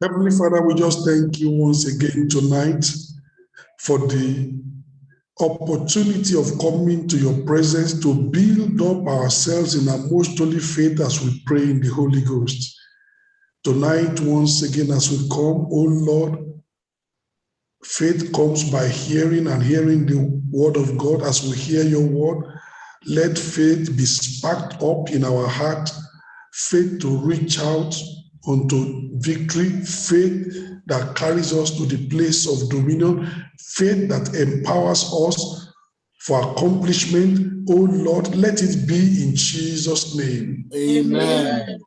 Heavenly Father, we just thank you once again tonight for the opportunity of coming to your presence to build up ourselves in our most holy faith as we pray in the Holy Ghost. Tonight, once again, as we come, oh Lord, faith comes by hearing and hearing the word of God. As we hear your word, let faith be sparked up in our heart, faith to reach out unto victory, faith that carries us to the place of dominion, faith that empowers us for accomplishment. Oh Lord, let it be in Jesus' name. Amen.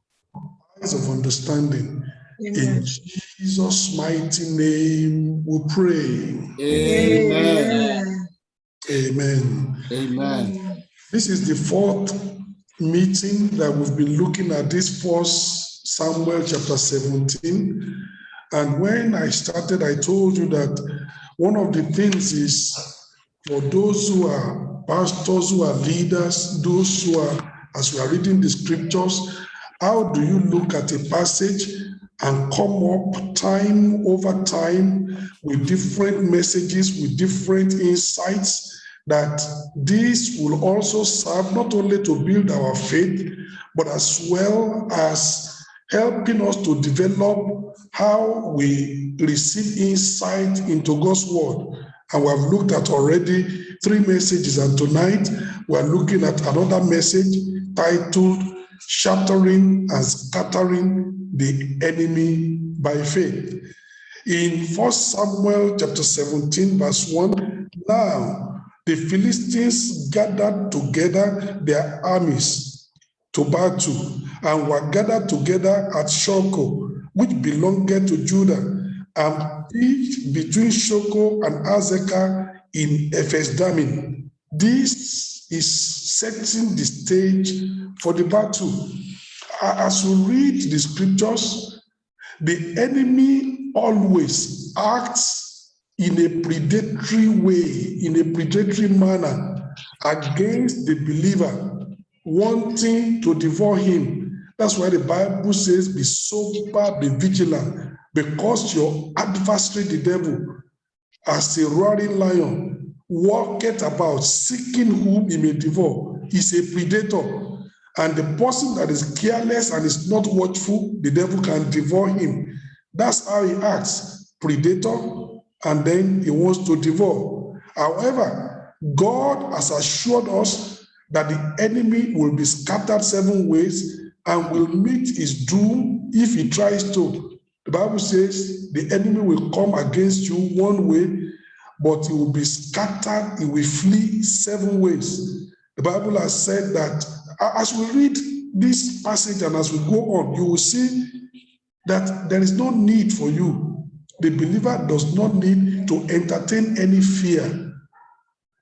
Eyes of understanding. Amen. In Jesus' mighty name we pray. Amen. Amen. Amen. This is the fourth meeting that we've been looking at this first Samuel chapter 17. And when I started, I told you that one of the things is for those who are pastors, who are leaders, those who are, as we are reading the scriptures, how do you look at a passage and come up time over time with different messages, with different insights, that this will also serve not only to build our faith, but as well as helping us to develop how we receive insight into God's word. And we have looked at already 3 messages, and tonight we are looking at another message titled Shattering and Scattering the Enemy by Faith. In 1 Samuel chapter 17, verse 1, now the Philistines gathered together their armies to battle, and were gathered together at Shoko, which belonged to Judah, and pitched between Shoko and Azekah in Ephes-Dammim. This is setting the stage for the battle. As we read the scriptures, the enemy always acts in a predatory way, in a predatory manner against the believer, wanting to devour him. That's why the Bible says, be sober, be vigilant, because your adversary, the devil, as a roaring lion, walketh about, seeking whom he may devour. He's a predator. And the person that is careless and is not watchful, the devil can devour him. That's how he acts, predator, and then he wants to devour. However, God has assured us that the enemy will be scattered 7 ways and will meet his doom if he tries to. The Bible says the enemy will come against you 1 way, but he will be scattered, he will flee 7 ways. The Bible has said that as we read this passage and as we go on, you will see that there is no need for you. The believer does not need to entertain any fear.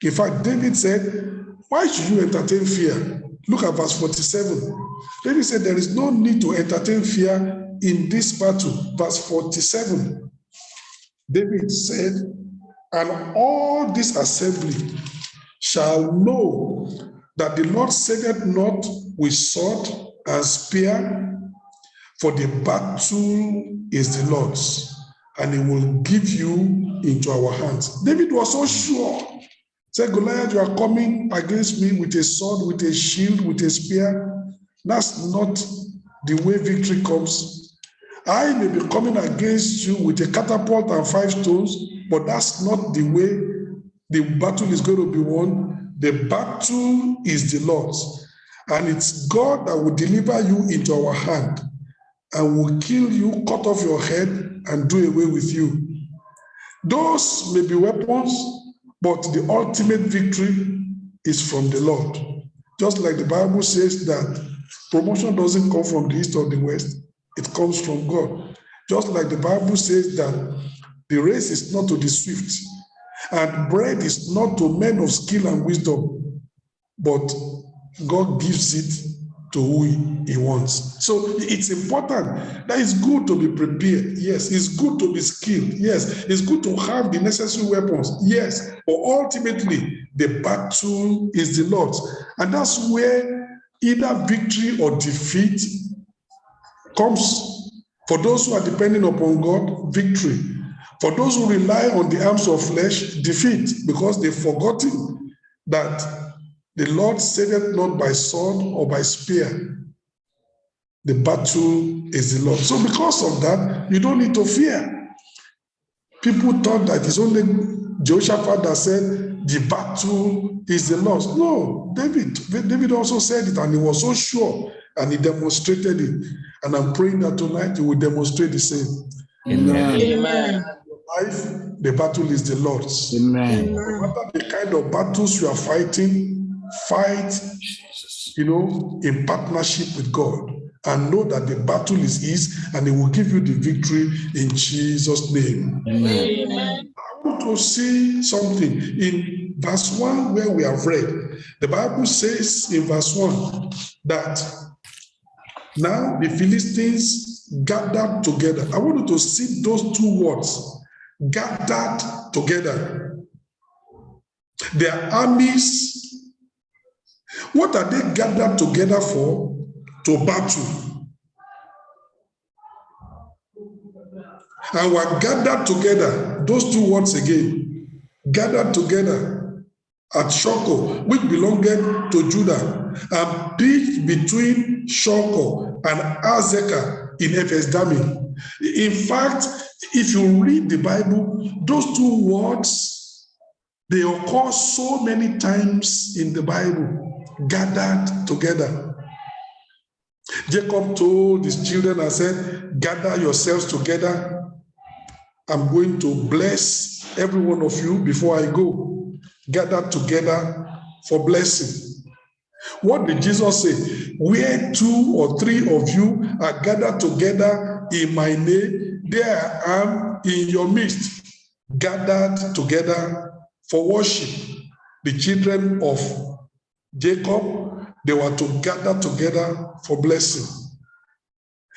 In fact, David said, why should you entertain fear? Look at verse 47. David said, there is no need to entertain fear in this battle. Verse 47. David said, and all this assembly shall know that the Lord saveth not with sword and spear, for the battle is the Lord's, and he will give you into our hands. David was so sure. Said, Goliath, you are coming against me with a sword, with a shield, with a spear. That's not the way victory comes. I may be coming against you with a catapult and 5 stones, but that's not the way the battle is going to be won. The battle is the Lord's, and it's God that will deliver you into our hand and will kill you, cut off your head, and do away with you. Those may be weapons, but the ultimate victory is from the Lord. Just like the Bible says that promotion doesn't come from the east or the west, it comes from God. Just like the Bible says that the race is not to the swift, and bread is not to men of skill and wisdom, but God gives it to who he wants. So it's important that it's good to be prepared. Yes, it's good to be skilled. Yes, it's good to have the necessary weapons. Yes, but ultimately, the battle is the Lord's. And that's where either victory or defeat comes For those who are depending upon God, victory. For those who rely on the arms of flesh, defeat, because they've forgotten that the Lord saveth not by sword or by spear. The battle is the Lord. So because of that, you don't need to fear. People thought that it's only Jehoshaphat that said the battle is the Lord's. No, David also said it, and he was so sure, and he demonstrated it. And I'm praying that tonight he will demonstrate the same. Amen. Amen. Life, the battle is the Lord's. Amen. No matter the kind of battles you are fighting, fight, in partnership with God, and know that the battle is his, and he will give you the victory in Jesus' name. Amen. I want to see something in verse 1 where we have read. The Bible says in verse 1 that now the Philistines gathered together. I want you to see those two words, gathered together. Their armies, what are they gathered together for? To battle. And were gathered together, those two words again, gathered together at Shoko, which belonged to Judah, and pitched between Shoko and Azekah in Ephes-Dammim. In fact, if you read the Bible, those two words, they occur so many times in the Bible, gathered together. Jacob told his children and said, gather yourselves together. I'm going to bless every one of you before I go. Gather together for blessing. What did Jesus say? Where 2 or 3 of you are gathered together in my name, there I am in your midst, gathered together for worship. The children of Jacob, they were to gather together for blessing.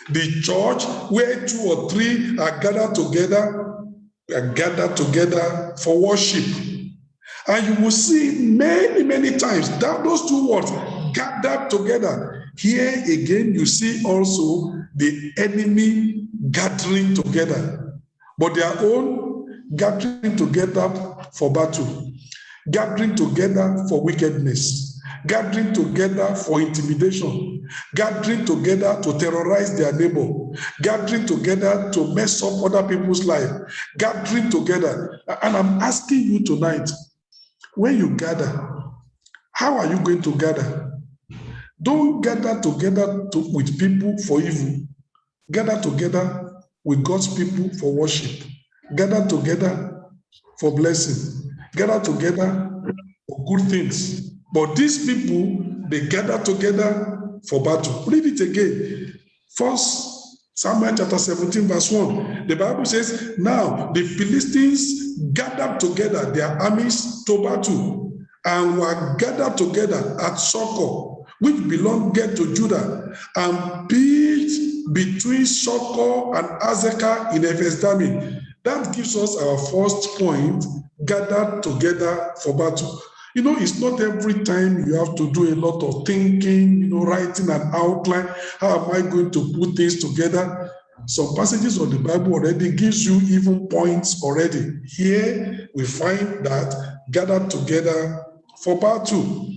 The church, where 2 or 3 are gathered together for worship. And you will see many, many times that those two words, gathered together. Here again, you see also the enemy gathering together, but their own gathering together for battle, gathering together for wickedness, gathering together for intimidation, gathering together to terrorize their neighbor, gathering together to mess up other people's life, gathering together. And I'm asking you tonight, when you gather, how are you going to gather? Don't gather together with people for evil. Gather together with God's people for worship. Gather together for blessing. Gather together for good things. But these people, they gather together for battle. Read it again. First Samuel chapter 17, verse 1. The Bible says, now the Philistines gathered together their armies to battle, and were gathered together at Soko, which belonged to Judah, and pitched between Soko and Azekah in Ephes-Dammim. That gives us our first point, gathered together for battle. It's not every time you have to do a lot of thinking, writing an outline. How am I going to put things together? Some passages of the Bible already gives you even points already. Here we find that gathered together for battle.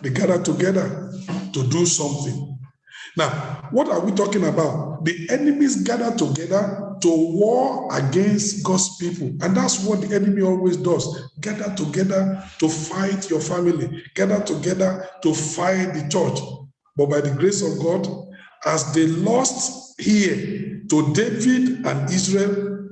They gather together to do something. Now, what are we talking about? The enemies gather together to war against God's people. And that's what the enemy always does. Gather together to fight your family. Gather together to fight the church. But by the grace of God, as they lost here to David and Israel,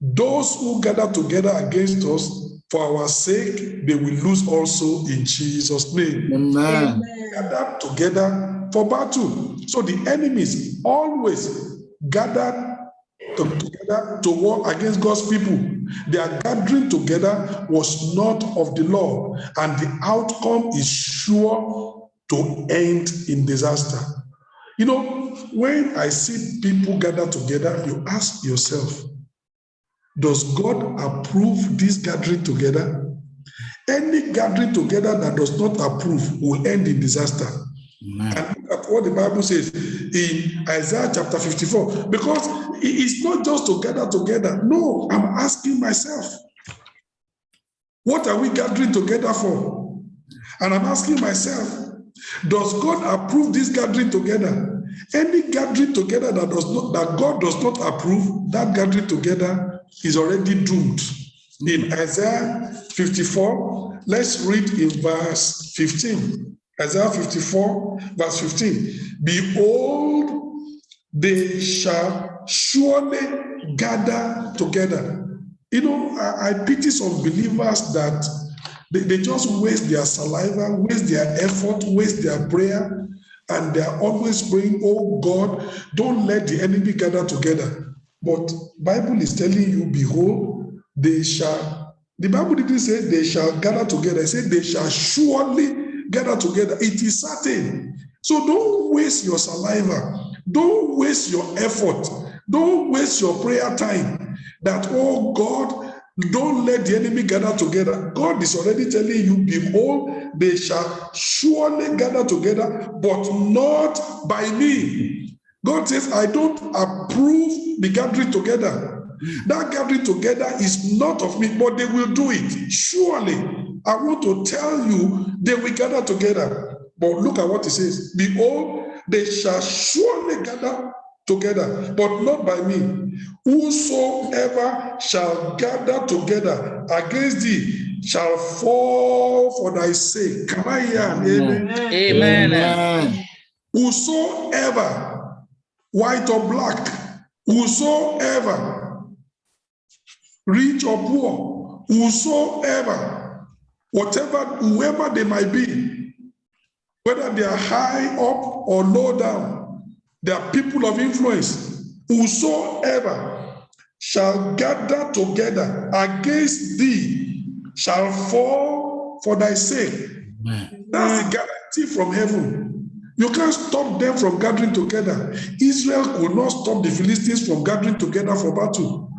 those who gather together against us, for our sake, they will lose also in Jesus' name. Amen. Gather together for battle. So the enemies always gather together to war against God's people. Their gathering together was not of the Lord, and the outcome is sure to end in disaster. When I see people gather together, you ask yourself, does God approve this gathering together? Any gathering together that does not approve will end in disaster. Amen. And look at what the Bible says. in Isaiah chapter 54. Because it's not just to gather together. No, I'm asking myself, what are we gathering together for? And I'm asking myself, does God approve this gathering together? Any gathering together that God does not approve, that gathering together is already doomed. In Isaiah 54, let's read in verse 15. Isaiah 54, verse 15. Behold, they shall surely gather together. You know, I pity some believers that they just waste their saliva, waste their effort, waste their prayer, and they're always praying, oh God, don't let the enemy gather together. But Bible is telling you, behold, they shall, the Bible didn't say they shall gather together. It said they shall surely gather together. It is certain. So don't waste your saliva. Don't waste your effort. Don't waste your prayer time. That, oh God, don't let the enemy gather together. God is already telling you, behold, they shall surely gather together, but not by me. God says, I don't approve the gathering together. That gathering together is not of me, but they will do it. Surely, I want to tell you, they will gather together. But look at what it says. Behold, they shall surely gather together, but not by me. Whosoever shall gather together against thee shall fall for thy sake. Can I hear an amen? Amen. Whosoever, white or black, whosoever, rich or poor, whosoever, whoever they might be, whether they are high up or low down, they are people of influence. Whosoever shall gather together against thee shall fall for thy sake. Amen. That's the guarantee from heaven. You can't stop them from gathering together. Israel could not stop the Philistines from gathering together for battle.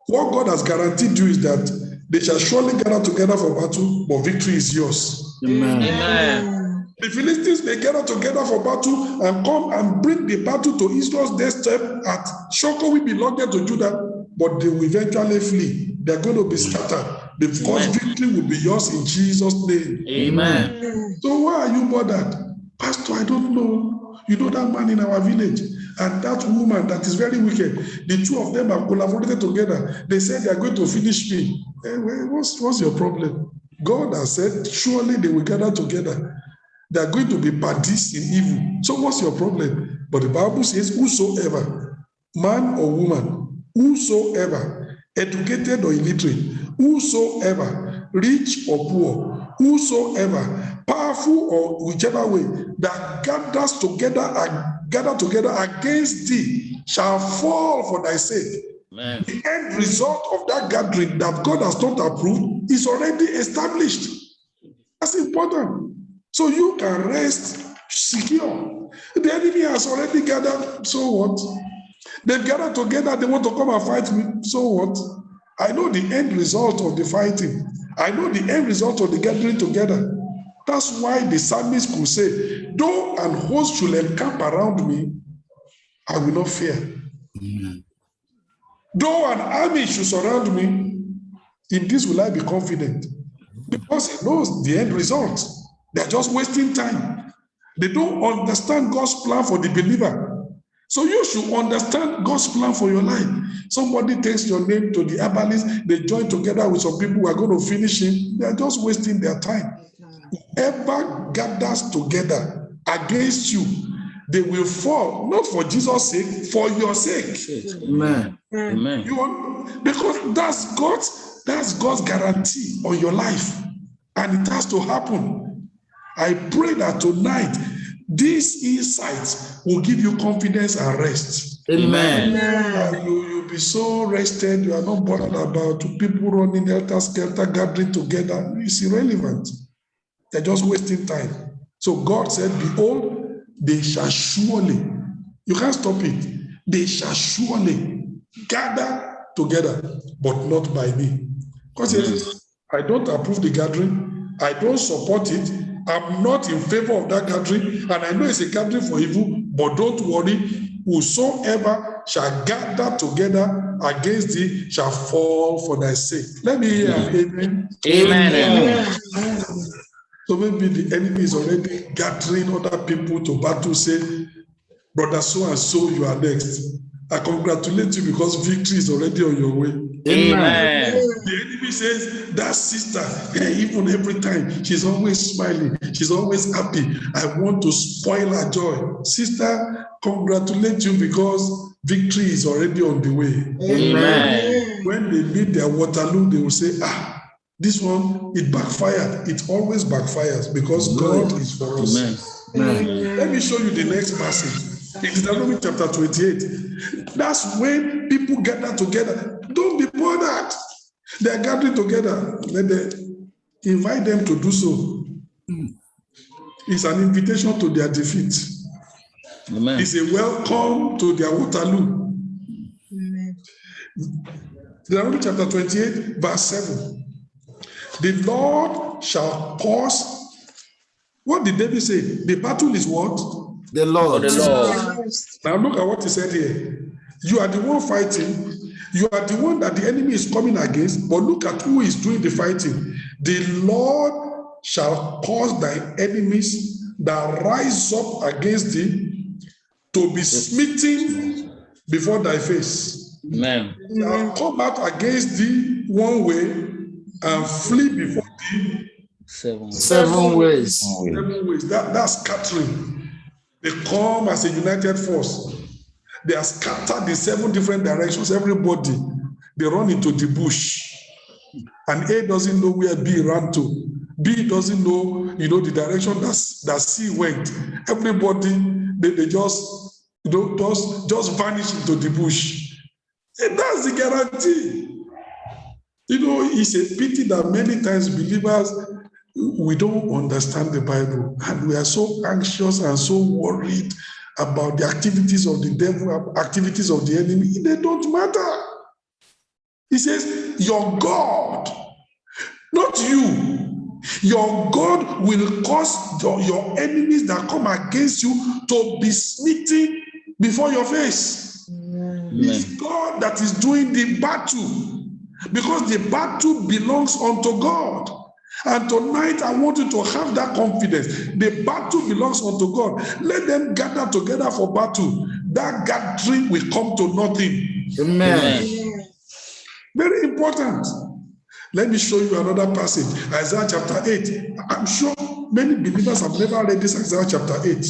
What God has guaranteed you is that they shall surely gather together for battle, but victory is yours. Amen. Amen. The Philistines may gather together for battle and come and bring the battle to Israel's doorstep at Shoko will belong to Judah, but they will eventually flee. They're going to be scattered because victory will be yours in Jesus' name. Amen. So why are you bothered? Pastor, I don't know. You know that man in our village and that woman that is very wicked. The two of them have collaborated together. They said they are going to finish me. What's your problem? God has said, surely they will gather together. They are going to be parties in evil. So what's your problem? But the Bible says, whosoever, man or woman, whosoever, educated or illiterate, whosoever, rich or poor, whosoever, powerful or whichever way, that gathers together and gather together against thee shall fall for thy sake. Amen. The end result of that gathering that God has not approved is already established. That's important. So you can rest secure. The enemy has already gathered, so what? They've gathered together, they want to come and fight me, so what? I know the end result of the fighting. I know the end result of the gathering together. That's why the psalmist could say, though an host should encamp around me, I will not fear. Though an army should surround me, in this will I be confident. Because he knows the end result. They're just wasting time. They don't understand God's plan for the believer. So you should understand God's plan for your life. Somebody takes your name to the herbalist, they join together with some people who are going to finish him. They are just wasting their time. Whoever gathers together against you, they will fall, not for Jesus' sake, for your sake. Amen. Amen. Because that's God's guarantee on your life. And it has to happen. I pray that tonight, these insights will give you confidence and rest. Amen. And you'll be so rested, you are not bothered about people running helter-skelter, gathering together. It's irrelevant. They're just wasting time. So God said, behold, they shall surely, you can't stop it, they shall surely gather together, but not by me. Because I don't approve the gathering, I don't support it, I'm not in favor of that gathering, and I know it's a gathering for evil, but don't worry. Whosoever shall gather together against thee shall fall for thy sake. Let me hear an amen. Amen. So maybe the enemy is already gathering other people to battle, say, brother so and so, you are next. I congratulate you because victory is already on your way. Amen. The enemy says, that sister, even every time, she's always smiling, she's always happy. I want to spoil her joy. Sister, congratulate you because victory is already on the way. Amen. When they meet their Waterloo, they will say, this one, it backfired. It always backfires because God is for us. Amen. Let me show you the next passage. In Deuteronomy chapter 28. That's when people gather together. Don't be bothered. They are gathering together. Let them invite them to do so. It's an invitation to their defeat. Amen. It's a welcome to their Waterloo. Deuteronomy chapter 28, verse 7. The Lord shall cause. What did David say? The battle is what? The Lord. The Lord. Now look at what he said here. You are the one fighting. You are the one that the enemy is coming against. But look at who is doing the fighting. The Lord shall cause thy enemies that rise up against thee to be smitten before thy face. Amen. Shall come out against thee one way and flee before thee 7 ways. 7 ways. 7 ways. That's scattering. They come as a united force. They are scattered in 7 different directions. Everybody, they run into the bush. And A doesn't know where B ran to. B doesn't know, the direction that C went. Everybody, they just vanish into the bush. And that's the guarantee. It's a pity that many times believers, we don't understand the Bible, and we are so anxious and so worried about the activities of the devil, activities of the enemy. They don't matter. He says, your God, not you, your God will cause your enemies that come against you to be smitten before your face. It's God that is doing the battle, because the battle belongs unto God. And tonight, I want you to have that confidence. The battle belongs unto God. Let them gather together for battle. That gathering will come to nothing. Amen. Very important. Let me show you another passage. Isaiah chapter 8. I'm sure many believers have never read this Isaiah chapter 8.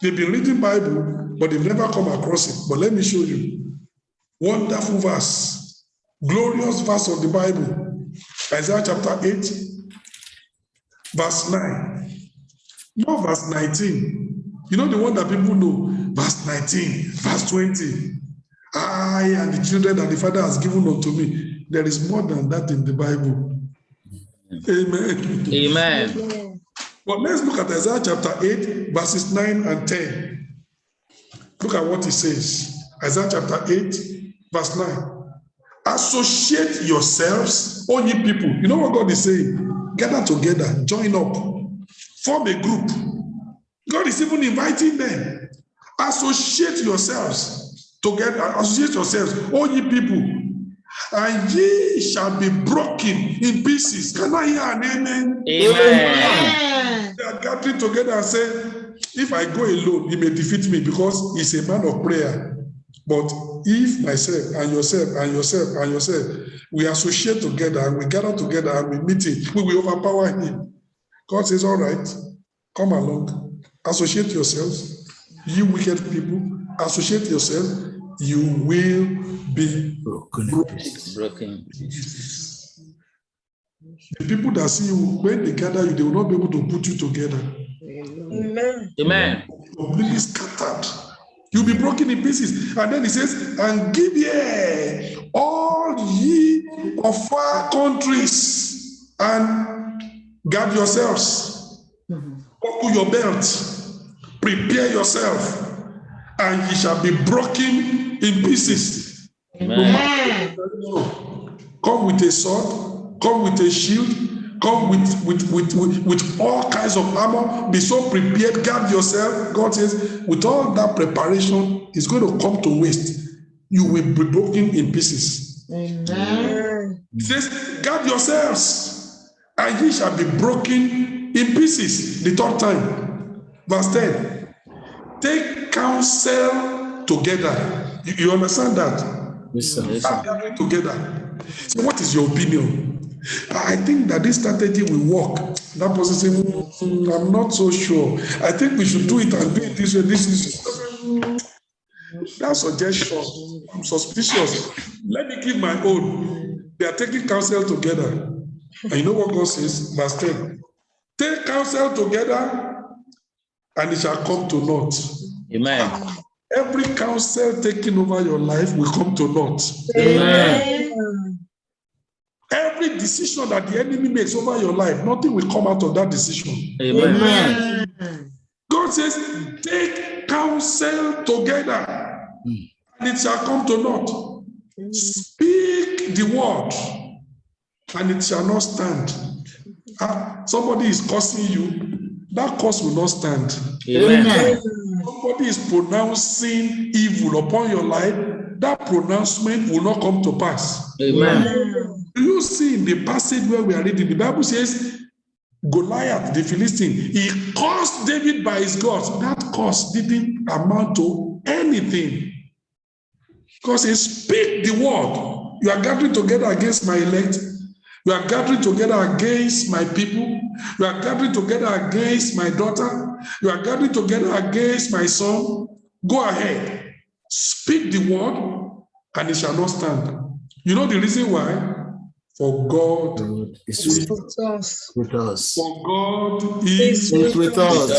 They've been reading Bible, but they've never come across it. But let me show you. Wonderful verse. Glorious verse of the Bible. Isaiah chapter 8. Verse 9, not verse 19. The one that people know. Verse 19, verse 20. I and the children that the Father has given unto me. There is more than that in the Bible. Amen. Amen. But let's look at Isaiah chapter 8, verses 9 and 10. Look at what it says. Isaiah chapter 8, verse 9. Associate yourselves, all ye people. You know what God is saying? Gather together, join up, form a group. God is even inviting them. Associate yourselves together, associate yourselves, all ye people, and ye shall be broken in pieces. Can I hear an amen? Amen. They are gathering together and say, if I go alone, he may defeat me because he's a man of prayer. But if myself and yourself and yourself and yourself, we associate together and we gather together and we meet him, we will overpower him. God says, all right, come along. Associate yourselves, you wicked people, associate yourself, you will be broken. The people that see you, when they gather you, they will not be able to put you together. Amen. Completely scattered. You'll be broken in pieces. And then he says, and give ye all ye of far countries, and guard yourselves. Buckle your belt, prepare yourself, and ye shall be broken in pieces. Amen. Come with a sword, come with a shield, Come with all kinds of armor. Be so prepared. Guard yourself. God says, with all that preparation, it's going to come to waste. You will be broken in pieces. Amen. He says, guard yourselves, and ye shall be broken in pieces. The third time. Verse 10. Take counsel together. You understand that? Yes, sir. Yes, sir. Gathering together. So what is your opinion? I think that this strategy will work. That person say, I'm not so sure. I think we should do it and do it this way. This is that suggestion. I'm suspicious. Let me give my own. They are taking counsel together. And you know what God says? Verse 10. Take counsel together, and it shall come to naught. Amen. Every counsel taking over your life will come to naught. Amen. Every decision that the enemy makes over your life, nothing will come out of that decision. Amen. God says, take counsel together, and it shall come to naught. Speak the word, and it shall not stand. Somebody is cursing you, that curse will not stand. Amen. Somebody is pronouncing evil upon your life, that pronouncement will not come to pass. Amen. Do you see in the passage where we are reading, the Bible says, Goliath, the Philistine, he cursed David by his gods. That curse didn't amount to anything. Because he speak the word. You are gathering together against my elect. You are gathering together against my people. You are gathering together against my daughter. You are gathering together against my son. Go ahead. Speak the word, and it shall not stand. You know the reason why? For God is with us. For God is with us.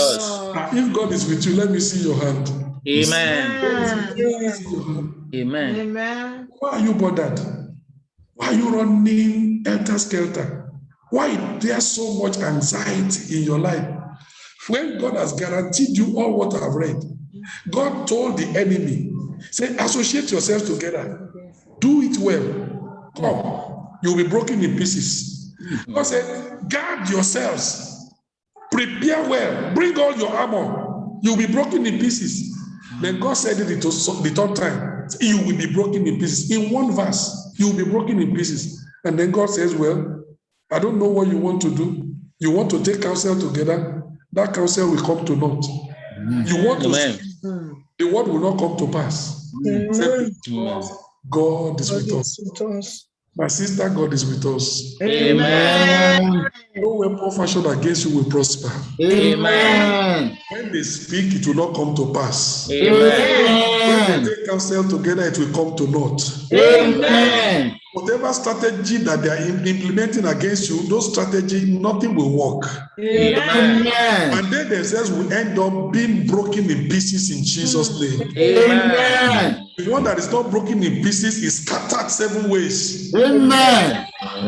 If God is with you, let me see your hand. Amen. Amen. Amen. Why are you bothered? Why are you running helter-skelter? Why is there so much anxiety in your life? When God has guaranteed you all what I've read, God told the enemy, say, associate yourselves together. Do it well. Come. You'll be broken in pieces. God said, guard yourselves. Prepare well. Bring all your armor. You'll be broken in pieces. Then God said it the third time. You will be broken in pieces. In one verse, you will be broken in pieces. And then God says, well, I don't know what you want to do. You want to take counsel together. That counsel will come to naught. You want to speak, the word will not come to pass. God is with us. My sister, God is with us. Amen. No weapon fashioned against you will prosper. Amen. When they speak, it will not come to pass. Amen. When they take counsel together, it will come to naught. Amen. Whatever strategy that they are implementing against you, those strategies, nothing will work. Amen. And they themselves will end up being broken in pieces in Jesus' name. Amen. The one that is not broken in pieces is scattered 7 ways. Amen.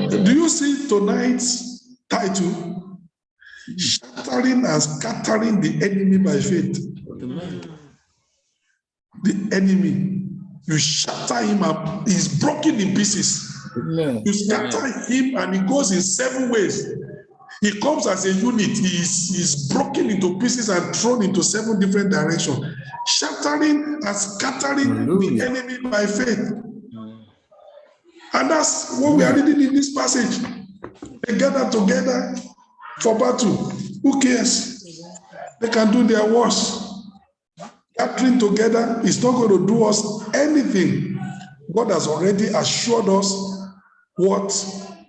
Do you see tonight's title? Shattering and scattering the enemy by faith. The enemy, you shatter him up, he's broken in pieces. Amen. You scatter him and he goes in 7 ways. He comes as a unit, he's broken into pieces and thrown into 7 different directions. Shattering and scattering the enemy by faith. And that's what we are reading in this passage. They gather together for battle. Who cares? They can do their worst. Gathering together is not going to do us anything. God has already assured us what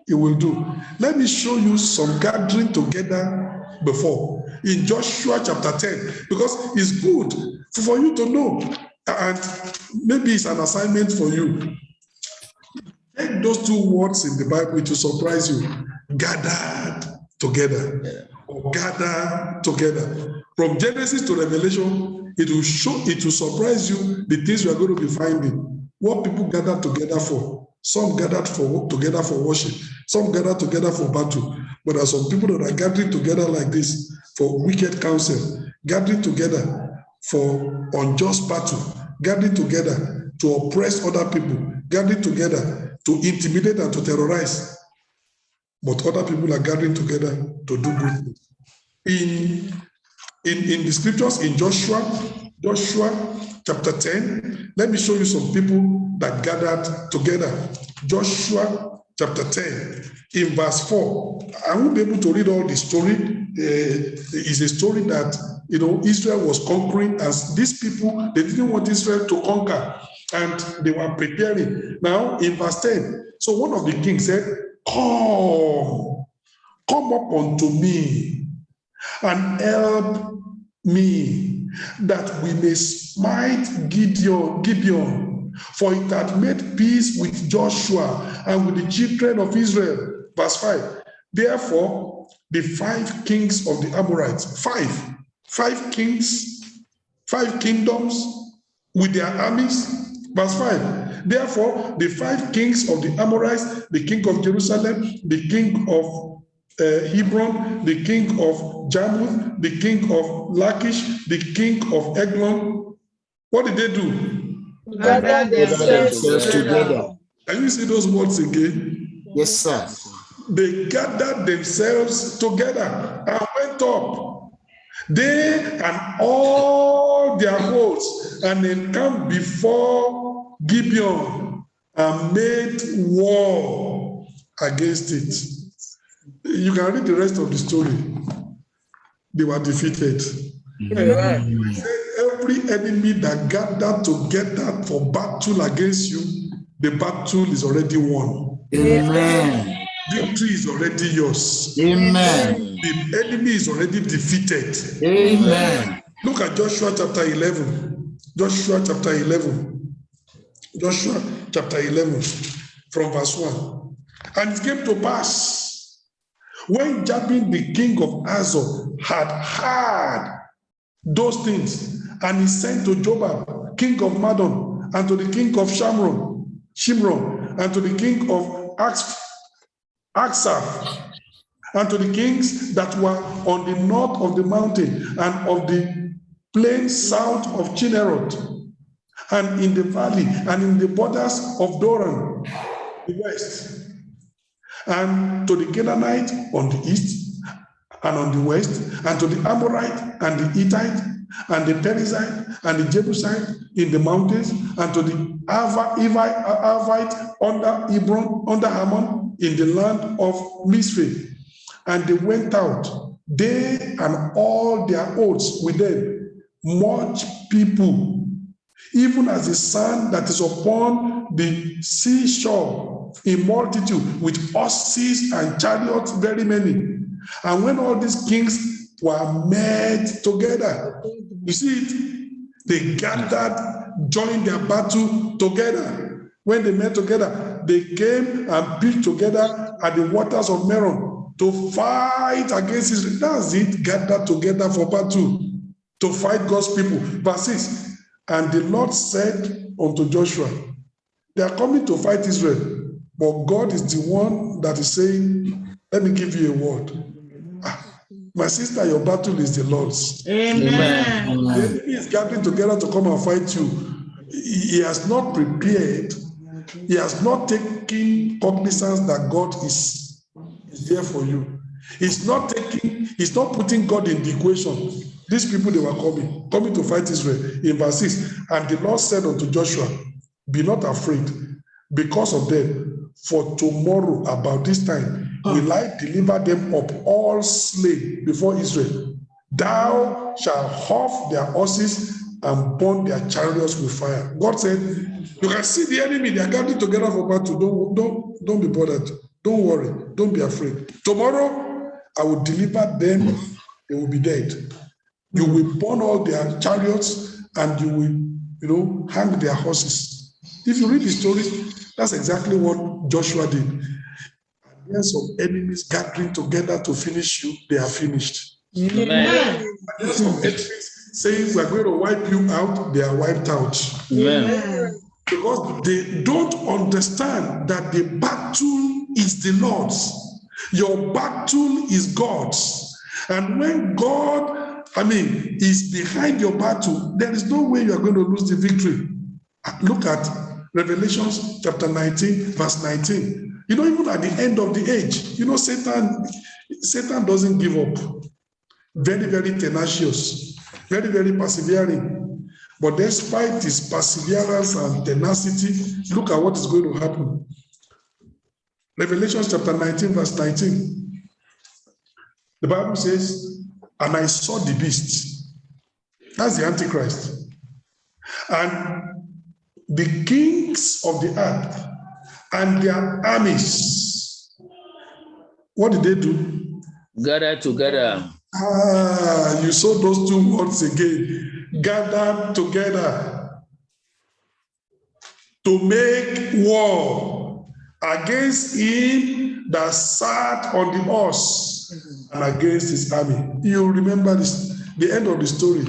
He will do. Let me show you some gathering together before in Joshua chapter 10, because it's good for you to know, and maybe it's an assignment for you. Take those 2 words in the Bible, it will surprise you. Gathered together. Or gather together. From Genesis to Revelation, it will surprise you the things you are going to be finding. What people gather together for. Some gathered together for worship. Some gathered together for battle. But there are some people that are gathering together like this for wicked counsel. Gathering together for unjust battle. Gathering together to oppress other people. Gathering together to intimidate and to terrorize. but other people are gathering together to do good things. In the scriptures, in Joshua chapter 10, let me show you some people that gathered together. Joshua chapter 10, in verse 4. I won't be able to read all the story. It's a story that, Israel was conquering, as these people, they didn't want Israel to conquer, and they were preparing. Now, in verse 10, so one of the kings said, come up unto me and help me, that we may smite Gibeon, for it had made peace with Joshua and with the children of Israel. Verse 5. Therefore, the 5 kings of the Amorites, five kings, 5 kingdoms with their armies. Verse 5. Therefore, the 5 kings of the Amorites, the king of Jerusalem, the king of Hebron, the king of Jarmuth, the king of Lachish, the king of Eglon. What did they do? Gather themselves together. Can you see those words again? Yes, sir. They gathered themselves together and went up, they and all their hosts, and encamped before Gibeon and made war against it. You can read the rest of the story. They were defeated. Every enemy that gathered together for battle against you, the battle is already won. Amen. Victory is already yours. Amen. The enemy is already defeated. Amen. Look at Joshua chapter 11. Joshua chapter 11. Joshua chapter 11 from verse 1. And it came to pass, when Jabin the king of Hazor had heard those things, and he sent to Jobab, king of Madon, and to the king of Shimron, and to the king of Aksaph, and to the kings that were on the north of the mountain, and of the plain south of Chinneroth, and in the valley, and in the borders of Doran, the west, and to the Canaanite on the east and on the west, and to the Amorite and the Hittite and the Perizzite and the Jebusite in the mountains, and to the Avite under Hebron, under Hammon, in the land of Mizpeh. And they went out, they and all their hosts with them, much people, even as the sand that is upon the seashore, in multitude, with horses and chariots, very many. And when all these kings were met together, you see it, they gathered, joined their battle together. When they met together, they came and pitched together at the waters of Meron to fight against Israel. That's it, gathered together for battle, to fight God's people. Verse 6, and the Lord said unto Joshua, they are coming to fight Israel, but God is the one that is saying, let me give you a word. My sister, your battle is the Lord's. Amen. The enemy is gathering together to come and fight you. He has not prepared. He has not taken cognizance that God is there for you. He's not putting God in the equation. These people, they were coming to fight Israel. In verse 6, and the Lord said unto Joshua, be not afraid because of them, for tomorrow about this time will I deliver them up all slain before Israel. Thou shalt huff their horses and burn their chariots with fire. God said, you can see the enemy, they are gathering together for battle. Don't be bothered. Don't worry. Don't be afraid. Tomorrow I will deliver them. They will be dead. You will burn all their chariots and you will, hang their horses. If you read the story, that's exactly what Joshua did. Years of enemies gathering together to finish you, they are finished. Amen. Years of enemies saying we're going to wipe you out, they are wiped out. Amen. Because they don't understand that the battle is the Lord's. Your battle is God's. And when God, is behind your battle, there is no way you are going to lose the victory. Look at Revelation chapter 19, verse 19. Even at the end of the age, Satan doesn't give up. Very, very tenacious, very, very persevering. But despite his perseverance and tenacity, look at what is going to happen. Revelation chapter 19, verse 19. The Bible says, and I saw the beast. That's the Antichrist. And the kings of the earth and their armies. What did they do? Gather together. You saw those two words again. Gather together to make war against him that sat on the horse and against his army. You remember this, the end of the story.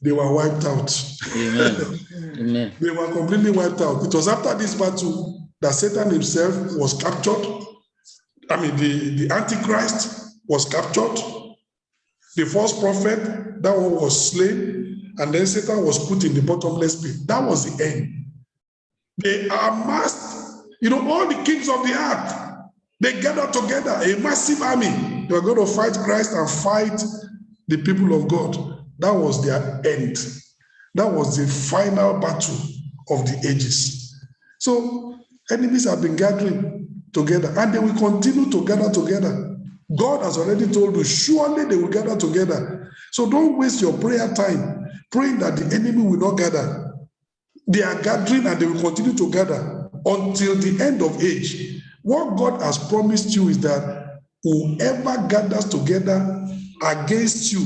They were wiped out. Amen. Amen. They were completely wiped out. It was after this battle that Satan himself was captured. The Antichrist was captured. The false prophet, that one was slain. And then Satan was put in the bottomless pit. That was the end. They amassed, all the kings of the earth. They gathered together, a massive army. They were going to fight Christ and fight the people of God. That was their end. That was the final battle of the ages. So enemies have been gathering together, and they will continue to gather together. God has already told you, surely they will gather together. So don't waste your prayer time praying that the enemy will not gather. They are gathering and they will continue to gather until the end of age. What God has promised you is that whoever gathers together against you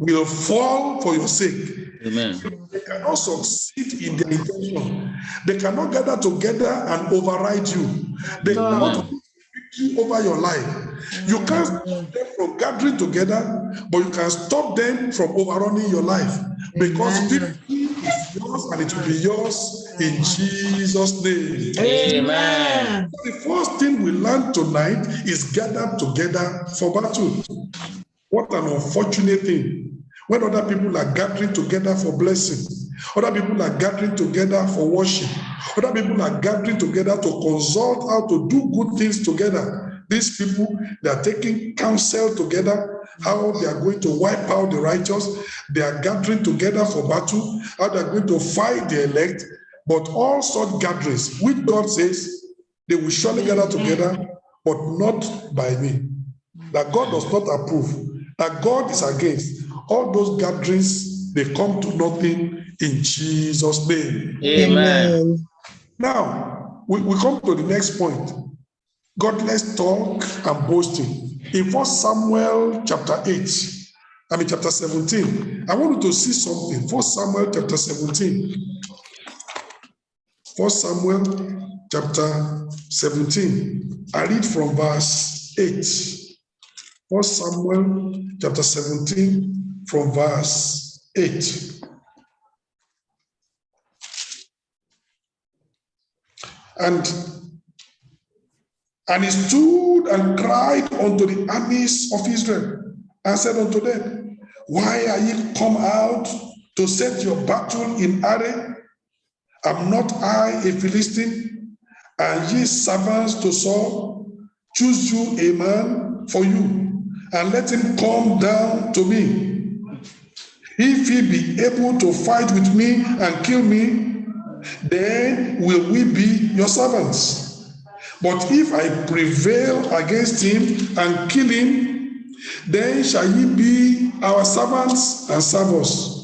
will fall for your sake. Amen. They cannot succeed in their intention. They cannot gather together and override you. They cannot put victory over your life. You can't stop them from gathering together, but you can stop them from overrunning your life. Because victory is yours and it will be yours in Jesus' name. Amen. The first thing we learn tonight is gather together for battle. What an unfortunate thing. When other people are gathering together for blessing, other people are gathering together for worship, other people are gathering together to consult how to do good things together. These people, they are taking counsel together, how they are going to wipe out the righteous. They are gathering together for battle, how they are going to fight the elect. But all such gatherings, which God says, they will surely gather together, but not by me. That God does not approve, that God is against. All those gatherings, they come to nothing in Jesus' name. Amen. Now, we come to the next point. Godless talk and boasting. In 1 Samuel chapter 17. I want you to see something. 1 Samuel chapter 17. 1 Samuel chapter 17. I read from verse 8. 1 Samuel chapter 17 from verse 8. And he stood and cried unto the armies of Israel and said unto them, why are ye come out to set your battle in array? Am not I a Philistine? And ye servants to Saul, choose you a man for you, and let him come down to me. If he be able to fight with me and kill me, then will we be your servants. But if I prevail against him and kill him, then shall ye be our servants and serve us.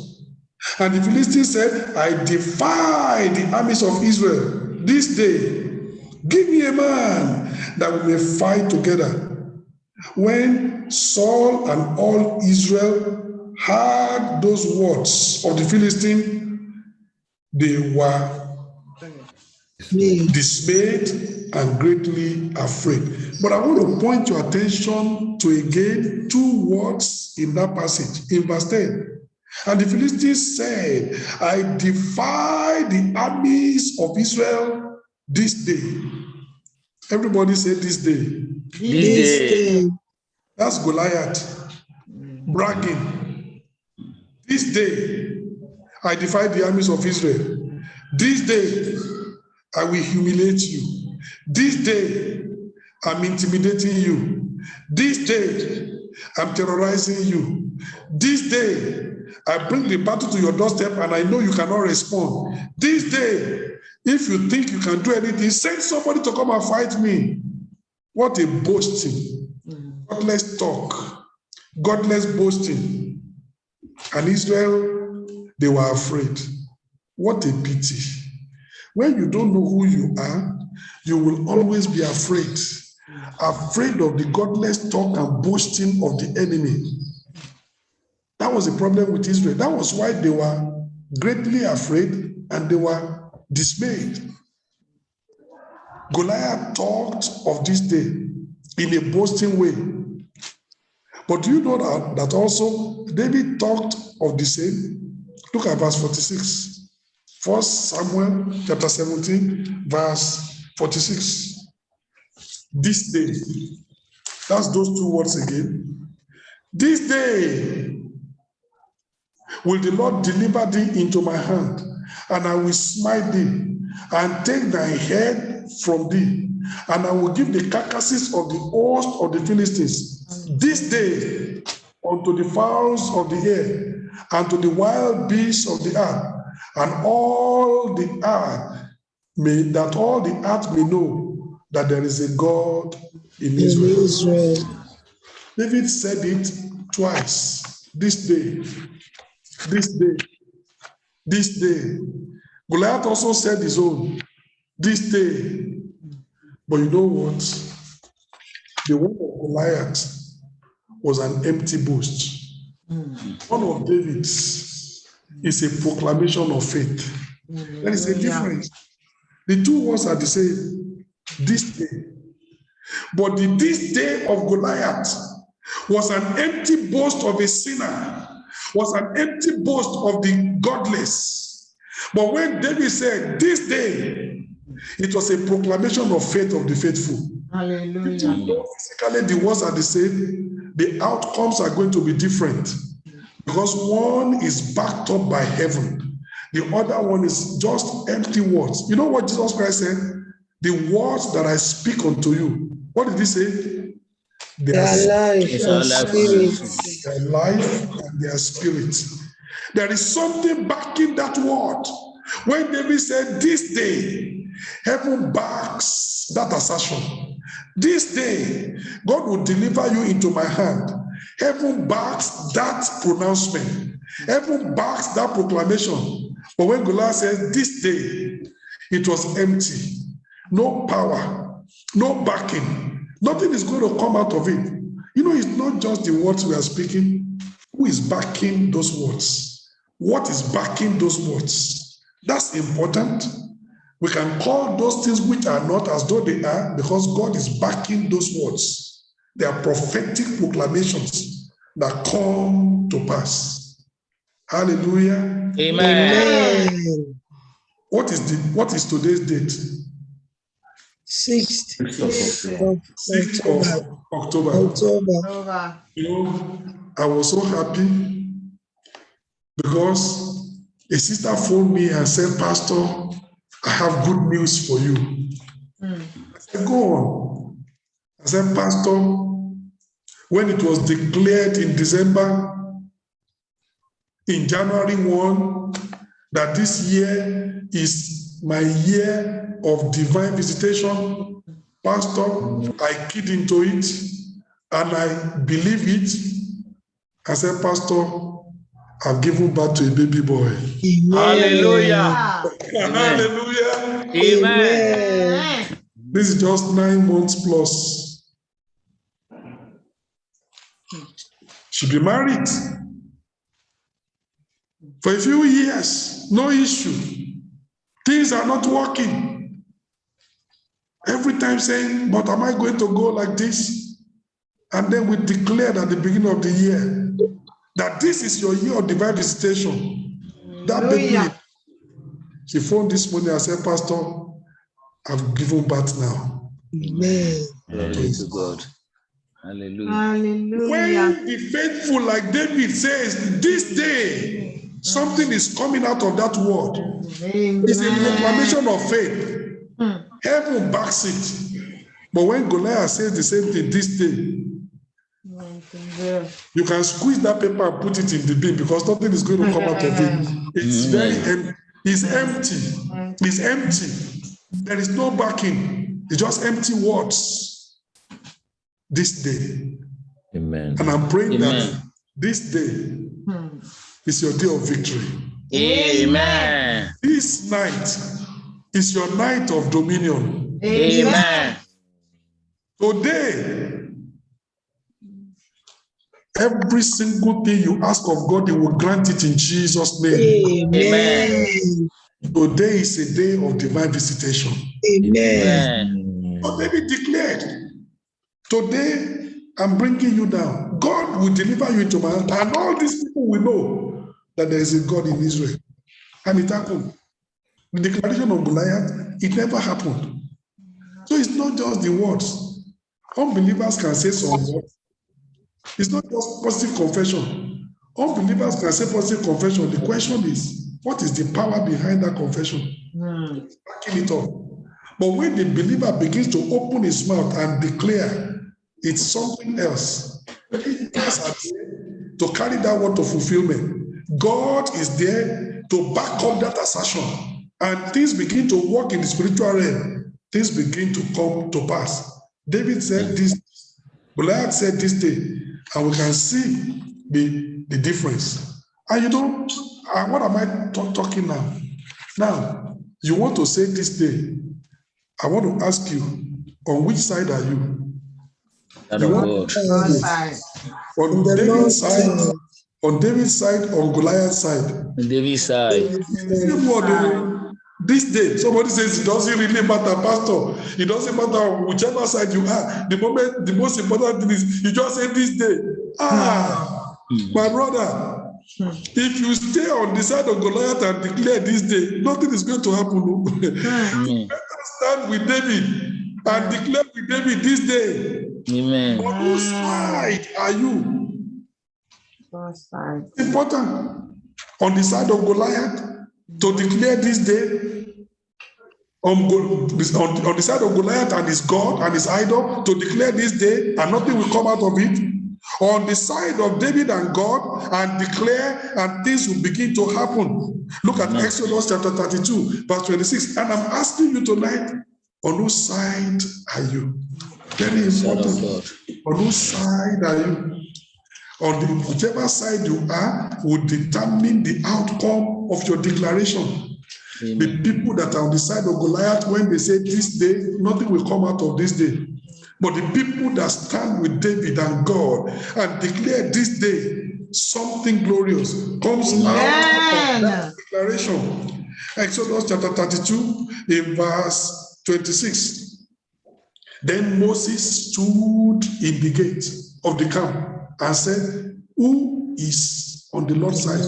And the Philistines said, I defy the armies of Israel this day. Give me a man that we may fight together. When Saul and all Israel heard those words of the Philistine, they were dismayed and greatly afraid. But I want to point your attention to again two words in that passage, in verse 10. And the Philistines said, I defy the armies of Israel this day. Everybody say this day. This day. That's Goliath bragging. This day, I defy the armies of Israel. This day, I will humiliate you. This day, I'm intimidating you. This day, I'm terrorizing you. This day, I bring the battle to your doorstep and I know you cannot respond. This day, if you think you can do anything, send somebody to come and fight me. What a boasting. Godless talk. Godless boasting. And Israel, they were afraid. What a pity. When you don't know who you are, you will always be afraid. Afraid of the godless talk and boasting of the enemy. That was the problem with Israel. That was why they were greatly afraid and they were dismayed. Goliath talked of this day in a boasting way. But do you know that also David talked of the same? Look at verse 46. 1 Samuel chapter 17, verse 46. This day. That's those two words again. This day will the Lord deliver thee into my hand, and I will smite thee, and take thy head from thee, and I will give the carcasses of the host of the Philistines this day unto the fowls of the air, and to the wild beasts of the earth, and all the earth may know that there is a God in Israel. David said it twice. This day, this day, this day. Goliath also said his own, this day. But you know what? The word of Goliath was an empty boast. One of David's is a proclamation of faith. There is a difference. The two words are the same. This day. But this day of Goliath was an empty boast of a sinner, was an empty boast of the godless. But when David said this day, it was a proclamation of faith of the faithful. Hallelujah. Physically, the words are the same, the outcomes are going to be different. Because one is backed up by heaven, the other one is just empty words. You know what Jesus Christ said? The words that I speak unto you. What did he say? Their life and spirit. Their life and their spirit. There is something backing that word. When David said, this day, heaven backs that assertion. This day, God will deliver you into my hand. Heaven backs that pronouncement. Heaven backs that proclamation. But when Goliath said, this day, it was empty. No power, no backing. Nothing is going to come out of it. You know, it's not just the words we are speaking. Who is backing those words? What is backing those words? That's important. We can call those things which are not as though they are, because God is backing those words. They are prophetic proclamations that come to pass. Hallelujah. Amen. What is today's date? 6th of October. You know, I was so happy because a sister phoned me and said, Pastor, I have good news for you. I said, go on. I said, Pastor, when it was declared in December, in January 1, that this year is my year of divine visitation, Pastor, I keyed into it and I believe it. I said, Pastor, I've given birth to a baby boy. Amen. Hallelujah. Hallelujah. Amen. This is just 9 months plus. She'll be married for a few years, no issue. Things are not working. Every time saying, but am I going to go like this? And then we declared at the beginning of the year that this is your year of divine visitation. That baby, she phoned this morning and said, Pastor, I've given birth now. Amen. Glory to God. Hallelujah. Hallelujah. When the faithful, like David says, this day, something is coming out of that word. Amen. It's a proclamation of faith. Heaven backs it. But when Goliath says the same thing this day, you can squeeze that paper and put it in the bin because nothing is going to come out of it. It's very empty. It's empty. It's empty. There is no backing. It's just empty words this day. Amen. And I'm praying Amen. that this day is your day of victory. Amen. This night is your night of dominion. Amen. Today, every single thing you ask of God, He will grant it in Jesus' name. Amen. Today is a day of divine visitation. Amen. So David declared, today I'm bringing you down. God will deliver you into my hand. And all these people will know that there is a God in Israel. And it happened. The declaration of Goliath, it never happened. So it's not just the words. Unbelievers can say some words. It's not just positive confession. Unbelievers can say positive confession. The question is, what is the power behind that confession? Backing it up. But when the believer begins to open his mouth and declare, it's something else. Angels are there to carry that word to fulfillment. God is there to back up that assertion. And things begin to work in the spiritual realm. Things begin to come to pass. David said this, Goliath said this day, and we can see the difference. And you know, what am I talking now? Now, you want to say this day, I want to ask you, on which side are you? That You of want God. on David's side, on David's side, on Goliath's side. On David's side. Same word, this day, somebody says it doesn't really matter, Pastor. It doesn't matter whichever side you are. The most important thing is you just say this day. My brother, if you stay on the side of Goliath and declare this day, nothing is going to happen. You better stand with David and declare with David this day. Amen. On whose side are you? Important. On the side of Goliath to declare this day. On the side of Goliath and his God and his idol to declare this day and nothing will come out of it. On the side of David and God and declare and things will begin to happen. Look at Exodus chapter 32 verse 26. And I'm asking you tonight, on whose side are you? Very important. On whose side are you? On whichever side you are will determine the outcome of your declaration. Amen. The people that are on the side of Goliath, when they say this day, nothing will come out of this day. But the people that stand with David and God and declare this day, something glorious comes out of that declaration. Exodus chapter 32 in verse 26. Then Moses stood in the gate of the camp and said, who is on the Lord's side?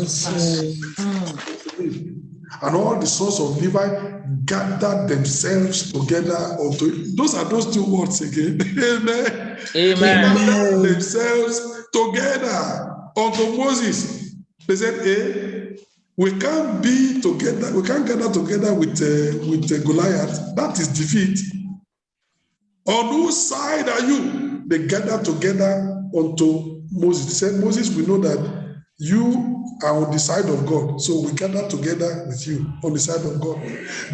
And all the sons of Levi gathered themselves together unto him. Those are those two words again. Amen. Amen. Themselves together unto Moses. They said, we can't be together, we can't gather together with Goliath. That is defeat. On whose side are you? They gathered together unto Moses. They said, Moses, we know that you are on the side of God. So we gather together with you on the side of God.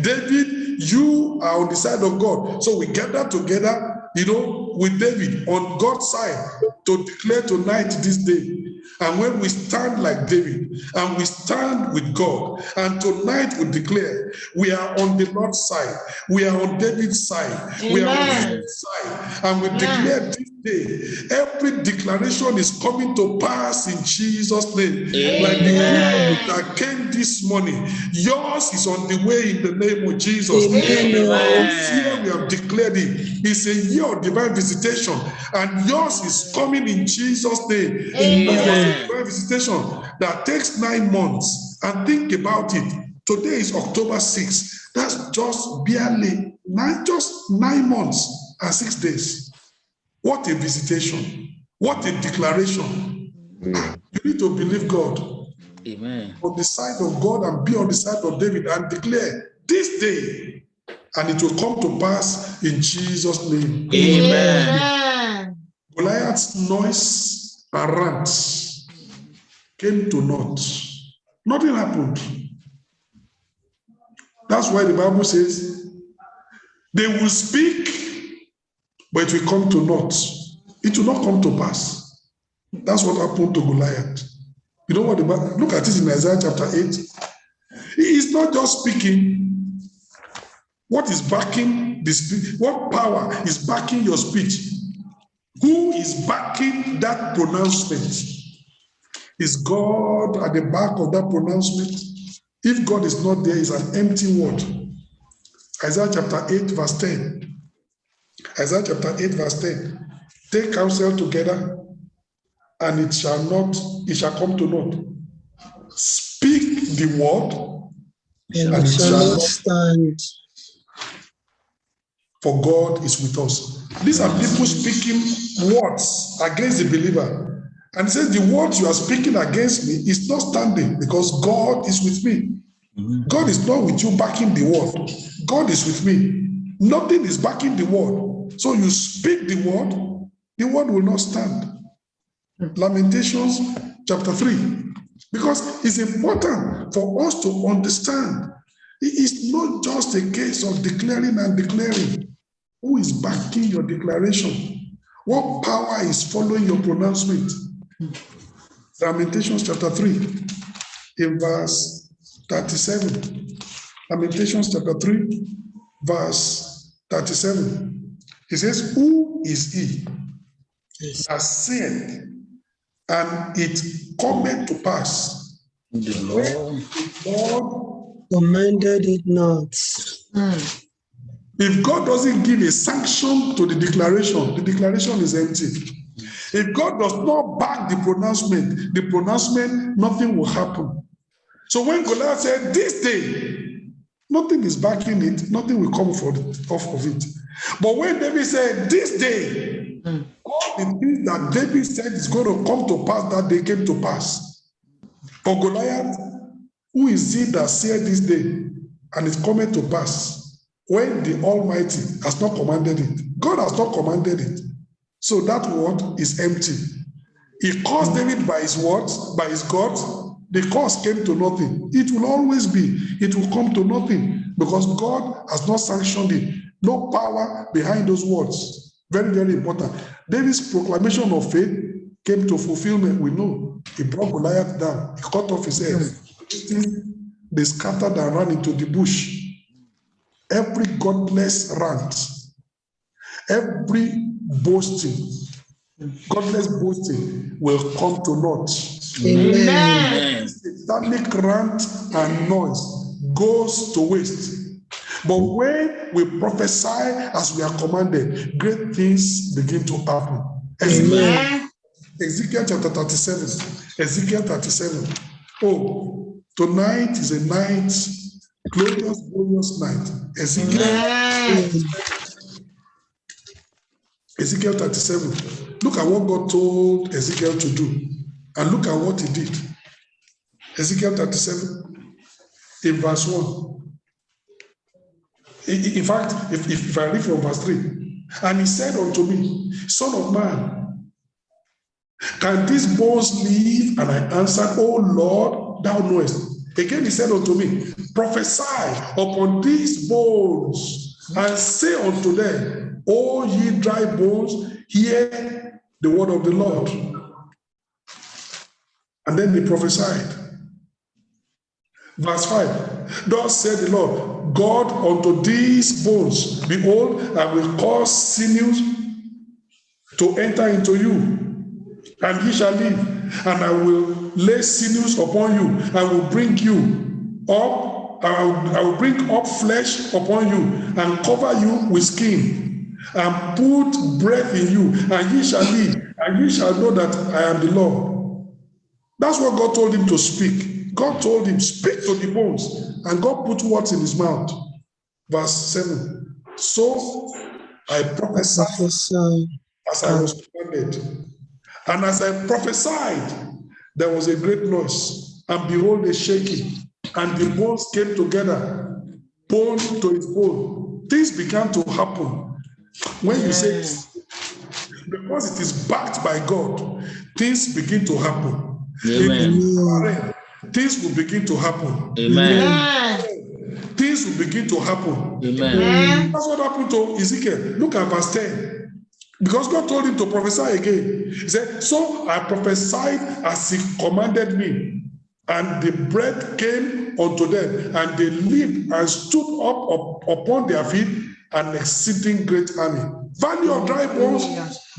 David, you are on the side of God. So we gather together, with David on God's side to declare tonight this day. And when we stand like David and we stand with God, and tonight we declare we are on the Lord's side, we are on David's side, we are on David's side, and we declare this day, every declaration is coming to pass in Jesus' name. Like the word that came this morning, yours is on the way in the name of Jesus. This year we have declared it's a year of divine visitation, and yours is coming in Jesus' name. Divine visitation that takes 9 months, and think about it. Today is October 6th. That's just barely 9 months and 6 days. What a visitation! What a declaration! You need to believe God. Amen. On the side of God and be on the side of David and declare this day and it will come to pass in Jesus' name. Amen. Goliath's noise and rant came to naught. Nothing happened. That's why the Bible says they will speak, but it will come to naught. It will not come to pass. That's what happened to Goliath. You know what the Bible, look at it in Isaiah chapter 8. He is not just speaking. What is backing the speech? What power is backing your speech? Who is backing that pronouncement? Is God at the back of that pronouncement? If God is not there, it's an empty word. Isaiah chapter 8, verse 10. Isaiah chapter 8, verse 10. Take counsel together, and it shall come to naught. Speak the word, And it shall not stand. For God is with us. These are people speaking words against the believer. And it says, the words you are speaking against me is not standing because God is with me. God is not with you backing the word. God is with me. Nothing is backing the word. So you speak the word will not stand. Lamentations chapter 3. Because it's important for us to understand it is not just a case of declaring and declaring. Who is backing your declaration? What power is following your pronouncement? Lamentations chapter 3, in verse 37. Lamentations chapter 3, verse 37. It says, who is he that saith, and it cometh to pass? The Lord Commanded it not. If God doesn't give a sanction to the declaration is empty. If God does not back the pronouncement, nothing will happen. So when Goliath said, this day, nothing is backing it, nothing will come off of it. But when David said, this day, all the things that David said is going to come to pass, that day came to pass. For Goliath, who is he that said this day, and it's coming to pass? When the Almighty has not commanded it. God has not commanded it. So that word is empty. He caused David by his words, by his God. The cause came to nothing. It will always be. It will come to nothing because God has not sanctioned it. No power behind those words. Very, very important. David's proclamation of faith came to fulfillment. We know. He brought Goliath down. He cut off his head. They scattered and ran into the bush. Every godless rant, every boasting, godless boasting will come to naught. Amen. Satanic rant and noise goes to waste. But when we prophesy as we are commanded, great things begin to happen. Ezekiel chapter 37. Ezekiel 37. Oh, tonight is a night. Glorious night. Ezekiel 37. Look at what God told Ezekiel to do. And look at what he did. Ezekiel 37, in verse 1. In fact, if I read from verse 3. And he said unto me, Son of man, can these bones live? And I answered, O Lord, thou knowest. Again he said unto me, prophesy upon these bones, and say unto them, O ye dry bones, hear the word of the Lord. And then they prophesied. Verse 5, thus said the Lord, God unto these bones, behold, I will cause sinews to enter into you, and ye shall live, and I will lay sinews upon you, and will bring you up, I will bring up flesh upon you, and cover you with skin, and put breath in you, and ye shall live, and ye shall know that I am the Lord. That's what God told him to speak. God told him, speak to the bones, and God put words in his mouth. Verse 7. So I prophesied as I was commanded. And as I prophesied, there was a great noise, and behold, a shaking, and the bones came together, bone to its bone. things began to happen. When you say, because it is backed by God, things begin to happen. Amen. Things will begin to happen. Amen. Things will begin to happen. Amen. That's what happened to Ezekiel. Look at verse 10. Because God told him to prophesy again. He said, so I prophesied as he commanded me, and the breath came unto them, and they lived and stood up upon their feet, an exceeding great army. Valley of dry bones,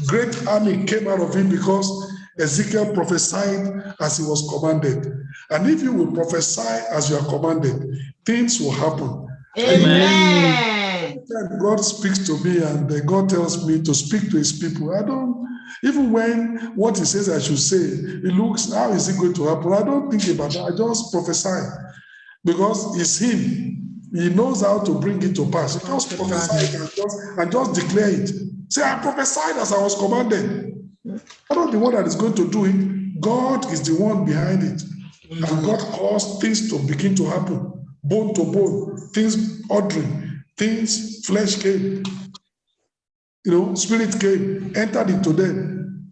great army came out of him, because Ezekiel prophesied as he was commanded. And if you will prophesy as you are commanded, things will happen. Amen. God speaks to me and God tells me to speak to his people. I don't, even when what he says I should say, it looks, how is it going to happen? I don't think about it. I just prophesy, because it's him. He knows how to bring it to pass. He just prophesy and just declare it. Say, I prophesied as I was commanded. I'm not the one that is going to do it. God is the one behind it. And God caused things to begin to happen. Bone to bone, things ordering, things, flesh came, spirit came, entered into them.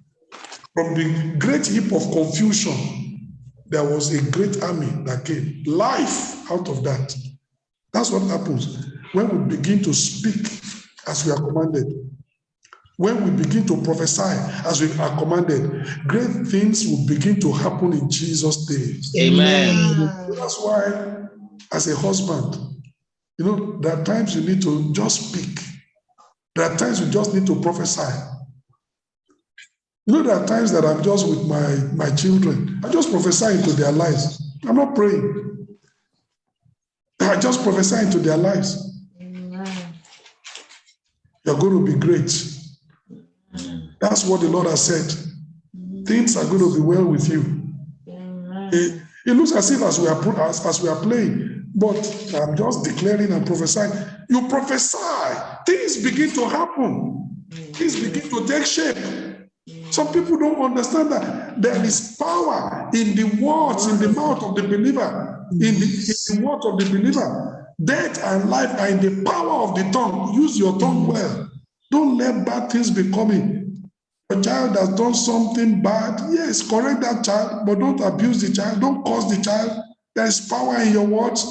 From the great heap of confusion, there was a great army that came. Life out of that. That's what happens when we begin to speak as we are commanded. When we begin to prophesy as we are commanded, great things will begin to happen in Jesus' name. Amen. That's why, as a husband, there are times you need to just speak. There are times you just need to prophesy. There are times that I'm just with my children. I just prophesy into their lives. I'm not praying. I just prophesy into their lives. You're going to be great. That's what the Lord has said. Things are going to be well with you. It looks as if as we are playing, but I'm just declaring and prophesying. You prophesy, things begin to happen. Things begin to take shape. Some people don't understand that there is power in the words, in the mouth of the believer, in the words of the believer. Death and life are in the power of the tongue. Use your tongue well. Don't let bad things be coming. A child has done something bad, yes, correct that child, but don't abuse the child. Don't curse the child. There is power in your words.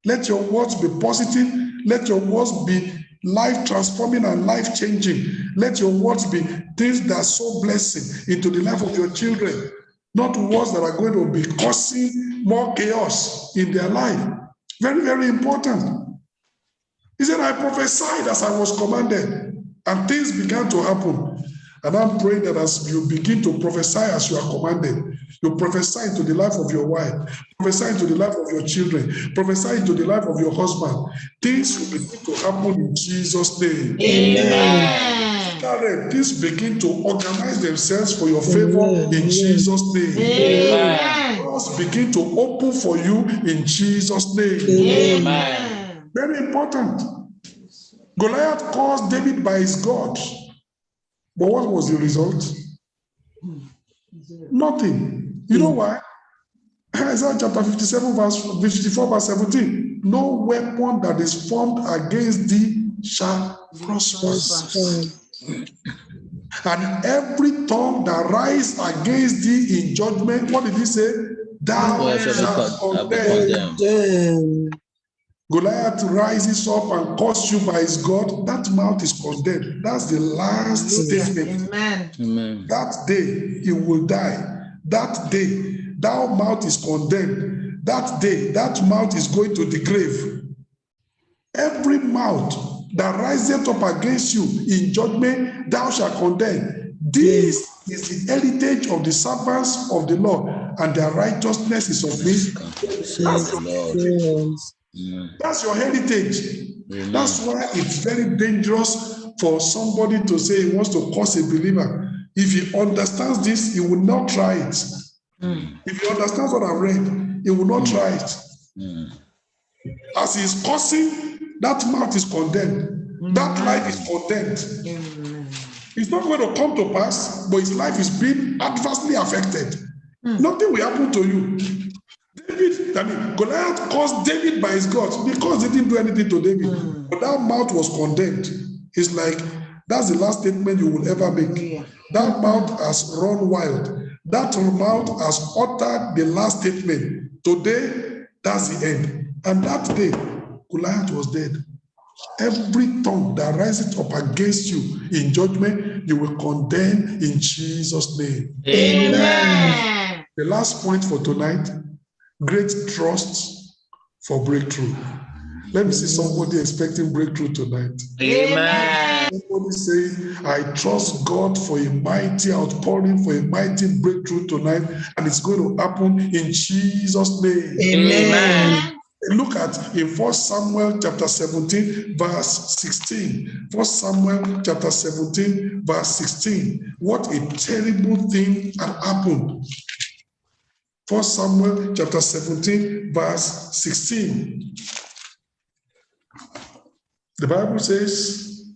Let your words be positive. Let your words be life-transforming and life-changing. Let your words be things that sow blessing into the life of your children, not words that are going to be causing more chaos in their life. Very, very important. He said, I prophesied as I was commanded, and things began to happen. And I'm praying that as you begin to prophesy as you are commanded, you prophesy into the life of your wife, prophesy into the life of your children, prophesy into the life of your husband. Things will begin to happen in Jesus' name. Amen. Things begin to organize themselves for your favor in Jesus' name. Amen. Doors begin to open for you in Jesus' name. Amen. Very important. Goliath caused David by his God. But what was the result? Nothing. You know why? Isaiah chapter 54, verse 17. No weapon that is formed against thee shall prosper. And every tongue that rises against thee in judgment, what did he say? Thou shalt condemn. Goliath rises up and calls you by his God. That mouth is condemned. That's the last statement. Amen. That day he will die. That day that mouth is condemned. That day that mouth is going to the grave. Every mouth that riseth up against you in judgment, thou shalt condemn. This is the heritage of the servants of the Lord, and their righteousness is of me. That's your heritage. That's why it's very dangerous for somebody to say he wants to curse a believer. If he understands this, he will not try it. If he understands what I've read, he will not try it. As he's cursing, that mouth is condemned. That life is condemned. It's not going to come to pass, but his life is being adversely affected. Nothing will happen to you. Goliath caused David by his gods because he didn't do anything to David. But that mouth was condemned. It's like, that's the last statement you will ever make. That mouth has run wild. That mouth has uttered the last statement. Today, that's the end. And that day, Goliath was dead. Every tongue that rises up against you in judgment, you will condemn in Jesus' name. Amen. The last point for tonight, great trust for breakthrough. Let me see somebody expecting breakthrough tonight. Amen. Somebody say, I trust God for a mighty outpouring, for a mighty breakthrough tonight, and it's going to happen in Jesus' name. Amen. Look at in 1 Samuel chapter 17, verse 16. 1 Samuel chapter 17, verse 16. What a terrible thing had happened. 1 Samuel chapter 17, verse 16. The Bible says,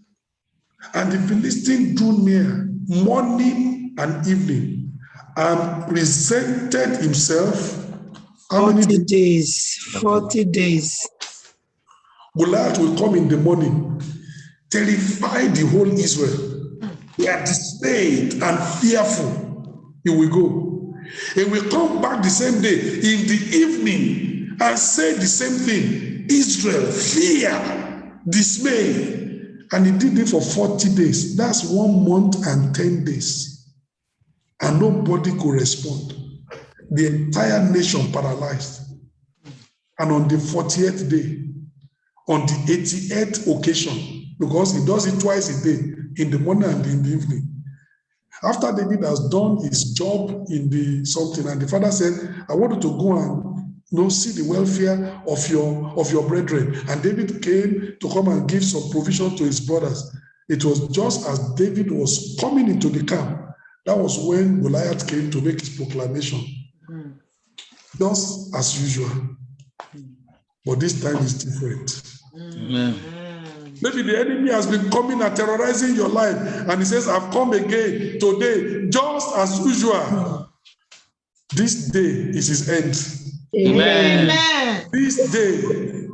and the Philistine drew near morning and evening and presented himself. How many 40 days. 40 days. Goliath will come in the morning, terrify the whole Israel. They are dismayed and fearful. He will go. He will come back the same day in the evening and say the same thing. Israel, fear, dismay. And he did it for 40 days. That's 1 month and 10 days. And nobody could respond. The entire nation paralyzed. And on the 40th day, on the 88th occasion, because he does it twice a day, in the morning and in the evening. After David has done his job in the something, and the father said, I want you to go and see the welfare of your brethren. And David came to come and give some provision to his brothers. It was just as David was coming into the camp, that was when Goliath came to make his proclamation. Just as usual. But this time is different. Maybe the enemy has been coming and terrorizing your life, and he says, I've come again today, just as usual. This day is his end. Amen. This day,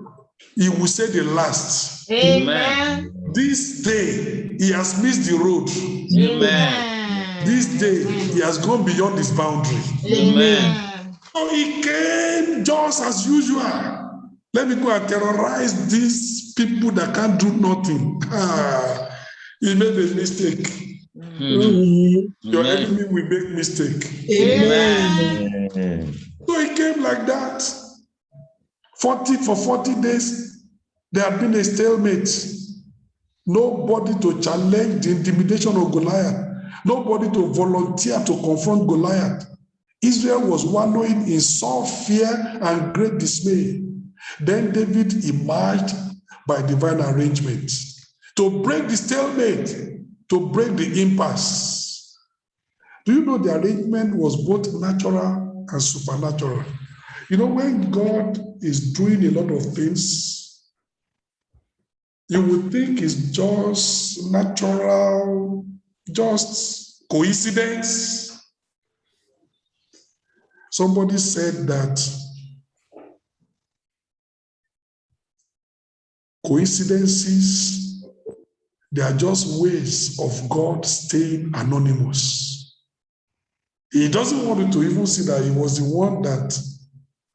he will say the last. Amen. This day, he has missed the road. Amen. This day, he has gone beyond his boundary. Amen. So he came just as usual. Let me go and terrorize these people that can't do nothing. He made a mistake. Your enemy will make mistake. Amen. So he came like that. For 40 days, there had been a stalemate. Nobody to challenge the intimidation of Goliath. Nobody to volunteer to confront Goliath. Israel was wallowing in sore fear and great dismay. Then David emerged by divine arrangement to break the stalemate, to break the impasse. Do you know the arrangement was both natural and supernatural? You know, when God is doing a lot of things, you would think it's just natural, just coincidence. Somebody said that coincidences, they are just ways of God staying anonymous. He doesn't want you to even see that he was the one that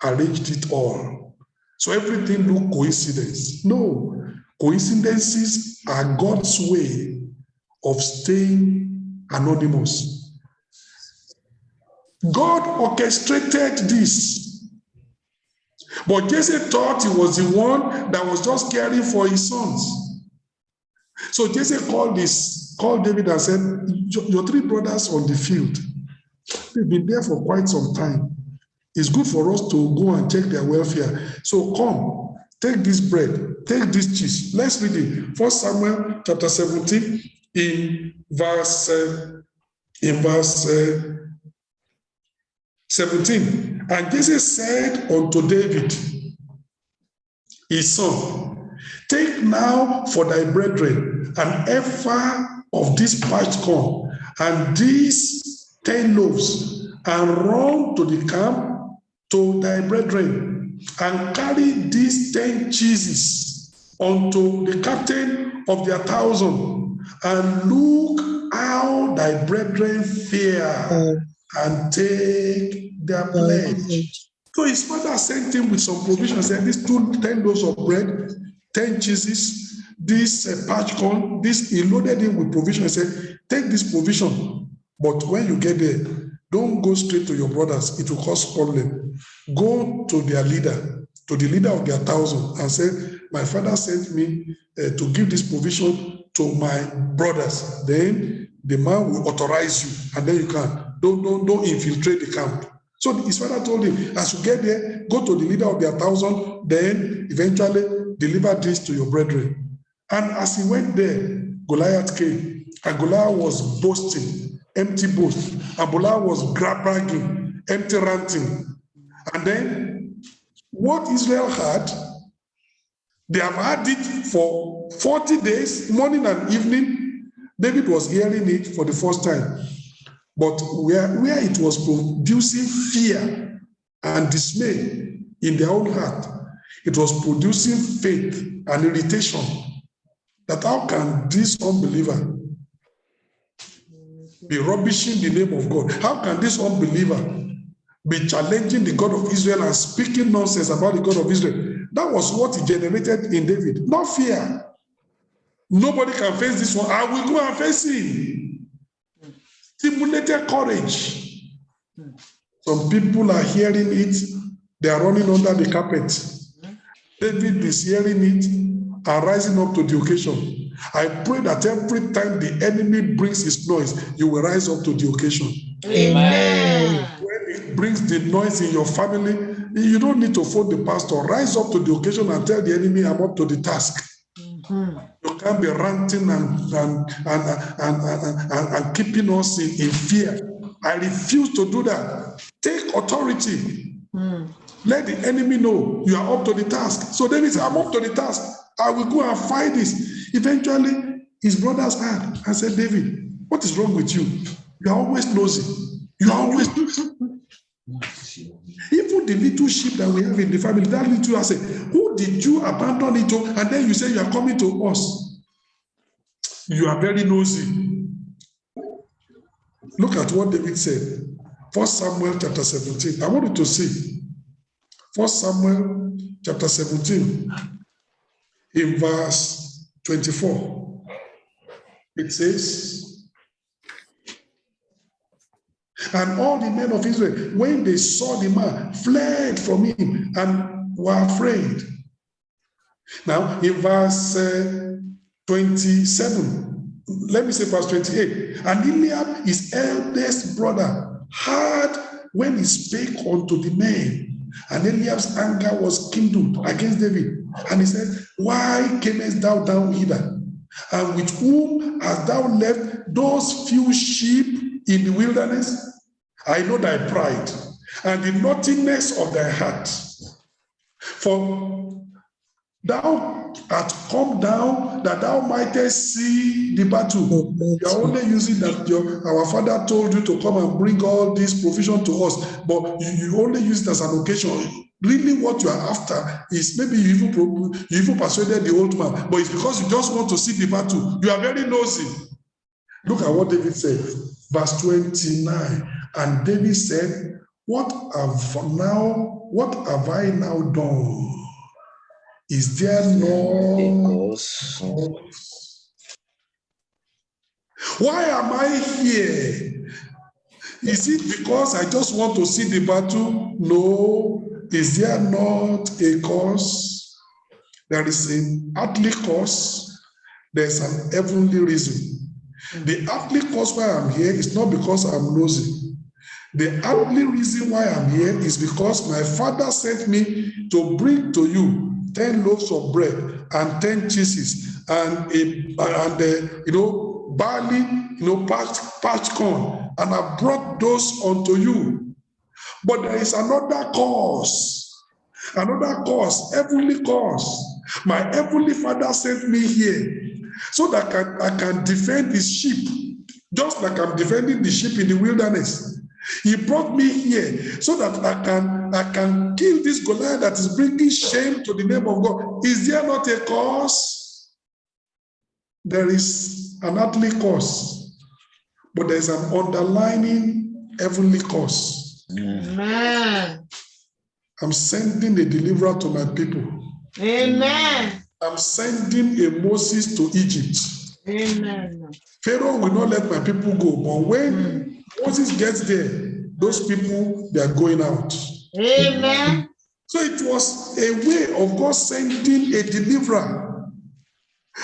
arranged it all. So everything look coincidence. No, coincidences are God's way of staying anonymous. God orchestrated this. But Jesse thought he was the one that was just caring for his sons. So Jesse called David and said, your 3 brothers on the field, they've been there for quite some time. It's good for us to go and check their welfare. So come, take this bread, take this cheese. Let's read it. 1 Samuel chapter 17 in verse 17. And Jesse said unto David, his son, take now for thy brethren an ephah of this parched corn, and these 10 loaves, and run to the camp to thy brethren, and carry these 10 cheeses unto the captain of their 1,000, and look how thy brethren fear, and take their pledge. So his father sent him with some provisions, said, these 10 loaves of bread, 10 cheeses, this parched corn, this, he loaded him with provision. He said, take this provision, but when you get there, don't go straight to your brothers. It will cause problem. Go to their leader, to the leader of their 1,000, and say, my father sent me to give this provision to my brothers. Then the man will authorize you, and then you can. Don't infiltrate the camp. So his father told him, as you get there, go to the leader of their 1,000, then eventually deliver this to your brethren. And as he went there, Goliath came, and Goliath was boasting, empty boast, and Goliath was bragging, empty ranting. And then what Israel had, they have had it for 40 days, morning and evening. David was hearing it for the first time. But where it was producing fear and dismay in their own heart, it was producing faith and irritation. That how can this unbeliever be rubbishing the name of God? How can this unbeliever be challenging the God of Israel and speaking nonsense about the God of Israel? That was what he generated in David. Not fear. Nobody can face this one. I will go and face him. Stimulated courage. Some people are hearing it, they are running under the carpet. David is hearing it and rising up to the occasion. I pray that every time the enemy brings his noise, you will rise up to the occasion. Amen. When it brings the noise in your family, you don't need to phone the pastor. Rise up to the occasion and tell the enemy, I'm up to the task. You can't be ranting and keeping us in fear. I refuse to do that. Take authority. Let the enemy know you are up to the task. So David said, I'm up to the task. I will go and fight this. Eventually, his brothers heard and said, David, what is wrong with you? You are always nosy. You are always even the little sheep that we have in the family, that little, I say, who did you abandon it to? And then you say you are coming to us. You are very nosy. Look at what David said. 1 Samuel chapter 17. I want you to see. 1 Samuel chapter 17 in verse 24. It says, and all the men of Israel, when they saw the man, fled from him and were afraid. Now, in verse 27, let me say verse 28. And Eliab, his eldest brother, heard when he spake unto the men. And Eliab's anger was kindled against David. And he said, why camest thou down hither? And with whom hast thou left those few sheep in the wilderness? I know thy pride and the naughtiness of thy heart. For thou art come down that thou mightest see the battle. You are only using that our father told you to come and bring all this provision to us, but you only use it as an occasion. Really what you are after is maybe you even persuaded the old man, but it's because you just want to see the battle. You are very nosy. Look at what David said, verse 29. And David said, what have I now done? Is there no cause? Why am I here? Is it because I just want to see the battle? No. Is there not a cause? There is an earthly cause. There's an heavenly reason. The earthly cause why I'm here is not because I'm nosy. The only reason why I'm here is because my father sent me to bring to you 10 loaves of bread and 10 cheeses and barley, parched corn, and I brought those unto you. But there is another cause, heavenly cause. My heavenly Father sent me here so that I can defend his sheep, just like I'm defending the sheep in the wilderness. He brought me here so that I can I can kill this Goliath that is bringing shame to the name of God. Is there not a cause? There is an earthly cause, but there is an underlying heavenly cause. Amen. I'm sending a deliverer to my people. Amen. I'm sending a Moses to Egypt. Amen. Pharaoh will not let my people go, but when Moses gets there, those people, they are going out. Amen. So it was a way of God sending a deliverer.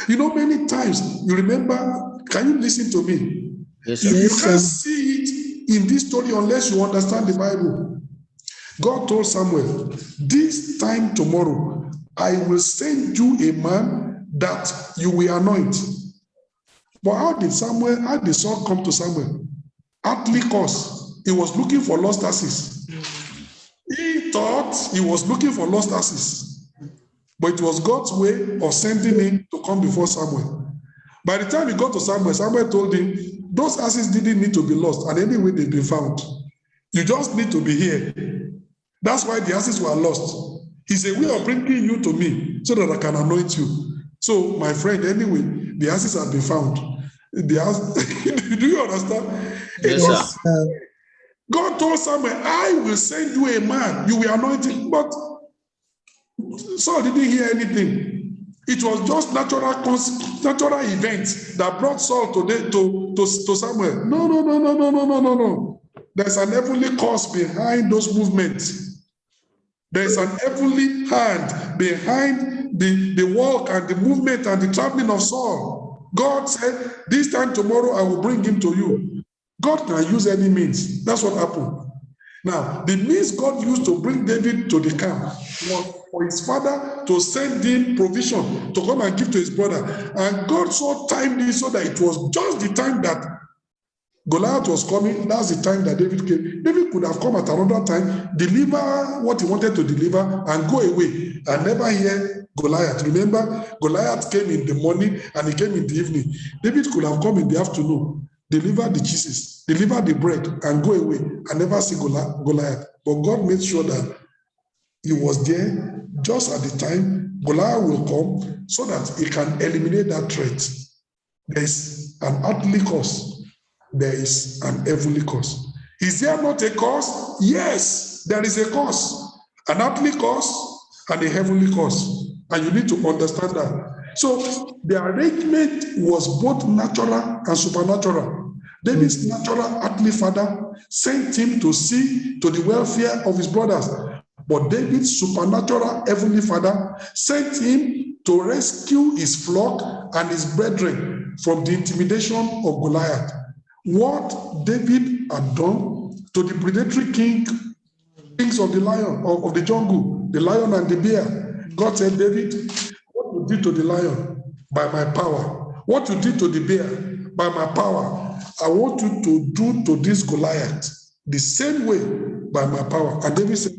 You know, many times, you remember, can you listen to me? Yes, You, sir. you Yes, can't sir. see it in this story unless you understand the Bible. God told Samuel, this time tomorrow, I will send you a man that you will anoint. But how did Saul come to Samuel? Earthly cause. He was looking for lost asses. He thought he was looking for lost asses. But it was God's way of sending him to come before Samuel. By the time he got to Samuel, Samuel told him, those asses didn't need to be lost, and anyway they've been found. You just need to be here. That's why the asses were lost. He's a way of bringing you to me so that I can anoint you. So, my friend, anyway, the asses have been found. Do you understand? Yes, Was, sir. God told Samuel, I will send you a man, you will anoint him. But Saul didn't hear anything. It was just natural events that brought Saul to Samuel. No. There's an heavenly cause behind those movements. There's an heavenly hand behind the walk and the movement and the traveling of Saul. God said, this time tomorrow I will bring him to you. God can use any means. That's what happened. Now, the means God used to bring David to the camp was for his father to send him provision to come and give to his brother. And God so timed it so that it was just the time that Goliath was coming. That's the time that David came. David could have come at another time, deliver what he wanted to deliver, and go away and never hear Goliath. Remember, Goliath came in the morning and he came in the evening. David could have come in the afternoon, deliver the cheeses, deliver the bread, and go away and never see Goliath. But God made sure that he was there just at the time Goliath will come so that he can eliminate that threat. There is an earthly cause. There is an heavenly cause. Is there not a cause? Yes, there is a cause. An earthly cause and a heavenly cause. And you need to understand that. So the arrangement was both natural and supernatural. David's natural earthly father sent him to see to the welfare of his brothers. But David's supernatural heavenly father sent him to rescue his flock and his brethren from the intimidation of Goliath. What David had done to the predatory kings of the lion, of the jungle, the lion and the bear, God said, David, what you did to the lion, by my power. What you did to the bear, by my power. I want you to do to this Goliath the same way by my power. And David said,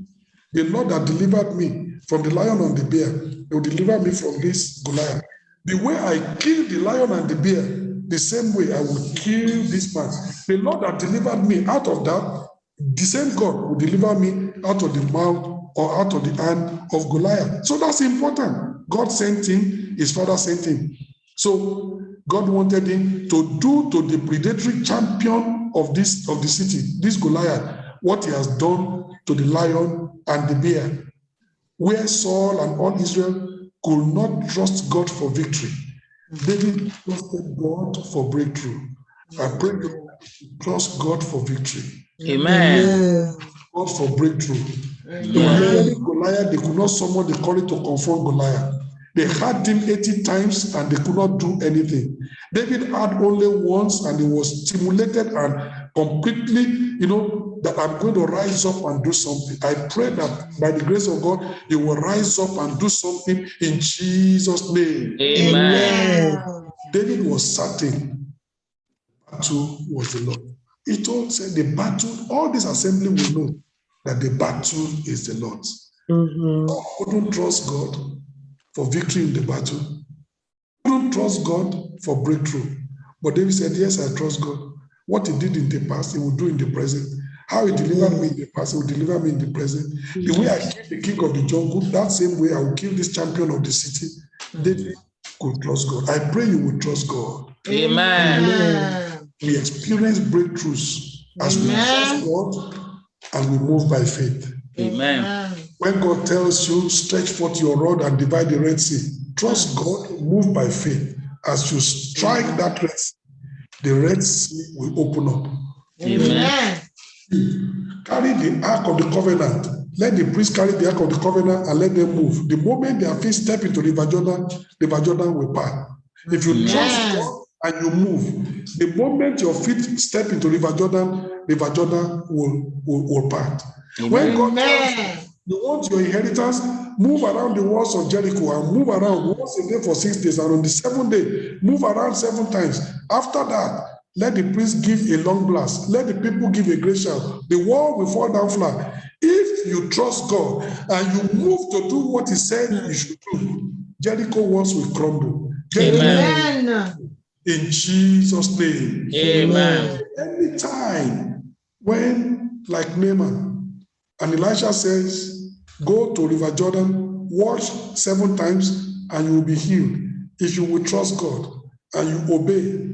the Lord that delivered me from the lion and the bear, he will deliver me from this Goliath. The way I killed the lion and the bear, the same way I will kill this man. The Lord that delivered me out of that, the same God will deliver me out of the mouth or out of the hand of Goliath. So that's important. God sent him, his father sent him. So God wanted him to do to the predatory champion of the city, this Goliath, what he has done to the lion and the bear, where Saul and all Israel could not trust God for victory. David trusted God for breakthrough. I pray you trust God for victory. Amen. God for breakthrough. They were fearing Goliath. They could not summon the courage to confront Goliath. They had him 80 times and they could not do anything. David had only once and he was stimulated and completely, that I'm going to rise up and do something. I pray that by the grace of God, you will rise up and do something in Jesus' name. Amen. David was certain the battle was the Lord. He said the battle, all this assembly will know that the battle is the Lord's. Couldn't trust God for victory in the battle. Couldn't trust God for breakthrough. But David said, yes, I trust God. What he did in the past, he will do in the present. How he delivered me in the past, he will deliver me in the present. The way I killed the king of the jungle, that same way I will kill this champion of the city. David could trust God. I pray you will trust God. Amen. We experience breakthroughs as we trust God and we move by faith. Amen. When God tells you, stretch forth your rod and divide the Red Sea, trust God, move by faith. As you strike that Red Sea, the Red Sea will open up. Amen. Carry the Ark of the Covenant. Let the priest carry the Ark of the Covenant and let them move. The moment their feet step into the River Jordan will part. If you trust God and you move, the moment your feet step into River Jordan will part. When God tells you want your inheritance, move around the walls of Jericho and move around once a day for 6 days. And on the 7th day, move around 7 times. After that, let the priest give a long blast. Let the people give a great shout. The wall will fall down flat. If you trust God and you move to do what he said you should do, Jericho walls will crumble. Amen. In Jesus' name. Amen. Anytime when, like Naaman, and Elisha says, go to River Jordan, wash 7 times, and you will be healed. If you will trust God and you obey,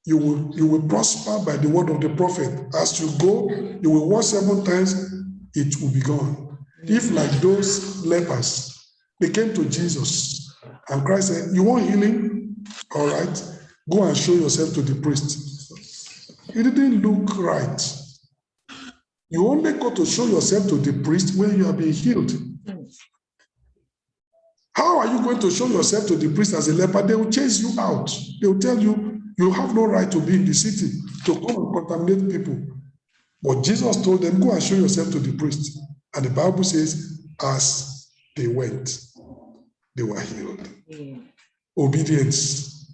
you will prosper by the word of the prophet. As you go, you will wash 7 times, it will be gone. If like those lepers, they came to Jesus, and Christ said, you want healing? All right, go and show yourself to the priest. It didn't look right. You only go to show yourself to the priest when you are being healed. How are you going to show yourself to the priest as a leper? They will chase you out. They will tell you, you have no right to be in the city, to come and contaminate people. But Jesus told them, go and show yourself to the priest. And the Bible says, as they went, they were healed. Obedience.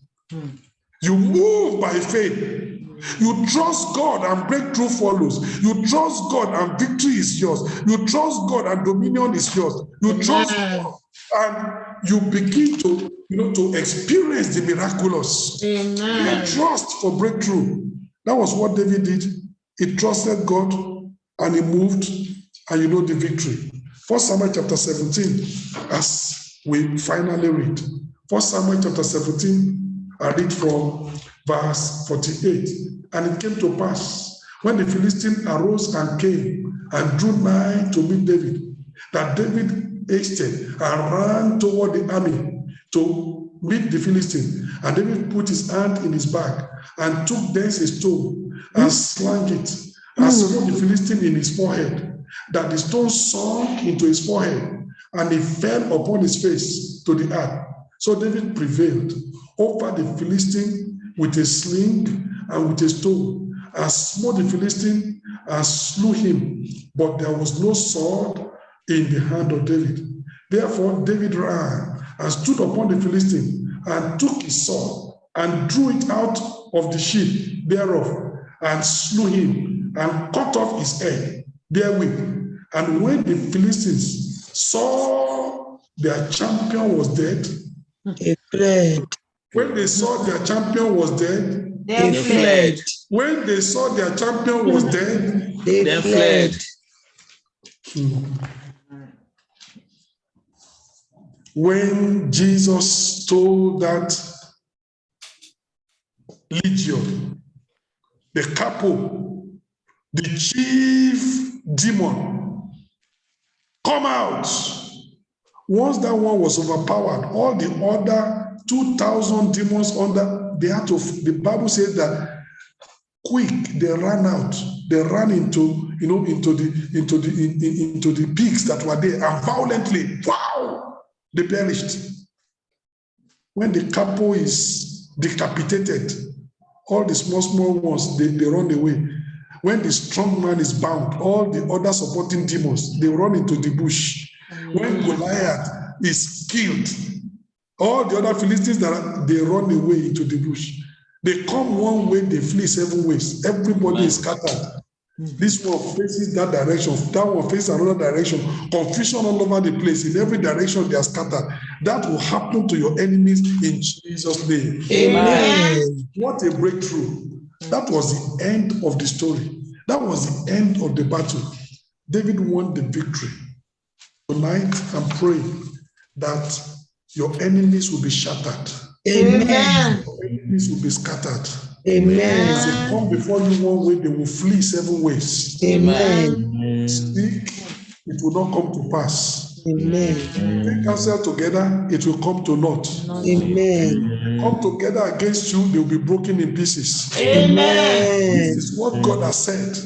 You move by faith. You trust God and breakthrough follows. You trust God and victory is yours. You trust God and dominion is yours. You trust God and you begin to experience the miraculous. Amen. Trust for breakthrough. That was what David did. He trusted God and he moved, and the victory. 1 Samuel chapter 17, as we finally read. 1 Samuel chapter 17, I read from verse 48. And it came to pass, when the Philistine arose and came and drew nigh to meet David, that David hasted and ran toward the army to meet the Philistine. And David put his hand in his bag and took thence a stone and slang it and smote the Philistine in his forehead, that the stone sunk into his forehead and he fell upon his face to the earth. So David prevailed over the Philistine with a sling and with a stone, and smote the Philistine and slew him. But there was no sword in the hand of David. Therefore David ran and stood upon the Philistine and took his sword and drew it out of the sheath thereof and slew him and cut off his head therewith. And when the Philistines saw their champion was dead, they fled. When they saw their champion was dead, They fled. when they saw their champion was dead, They fled. When Jesus told that legion, the capo, the chief demon, come out. Once that one was overpowered, all the other 2,000 demons under the heart of the Bible says that quick they ran out. They ran into the pigs that were there, and violently, wow, they perished. When the capo is decapitated, all the small ones they run away. When the strong man is bound, all the other supporting demons they run into the bush. When Goliath is killed, all the other Philistines they run away into the bush. They come one way, they flee 7 ways. Everybody is scattered. This one faces that direction, that one faces another direction. Confusion all over the place. In every direction they are scattered. That will happen to your enemies in Jesus' name. Amen. What a breakthrough. That was the end of the story. That was the end of the battle. David won the victory. Tonight, I'm praying that your enemies will be shattered. Amen. Your enemies will be scattered. Amen. As they come before you one way, they will flee 7 ways. Amen. Speak, it will not come to pass. Amen. Take counsel together, it will come to naught. Amen. Come together against you, they will be broken in pieces. Amen. This is what God has said.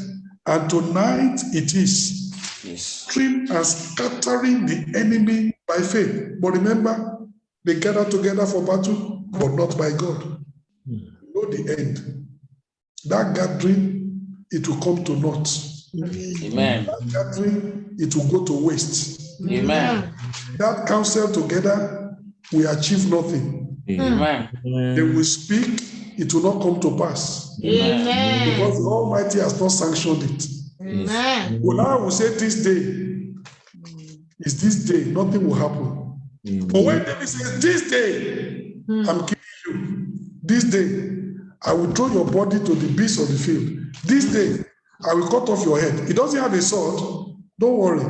And tonight it is. Stream and scattering the enemy by faith. But remember, they gather together for battle, but not by God. You know the end. That gathering, it will come to naught. Amen. That gathering, it will go to waste. Amen. That counsel together, we achieve nothing. Amen. They will speak, it will not come to pass. Amen. Because the Almighty has not sanctioned it. Amen. Well, I will say this day is this day, nothing will happen. But when David says, this day, I'm giving you, this day, I will throw your body to the beasts of the field. This day, I will cut off your head. He doesn't have a sword. Don't worry.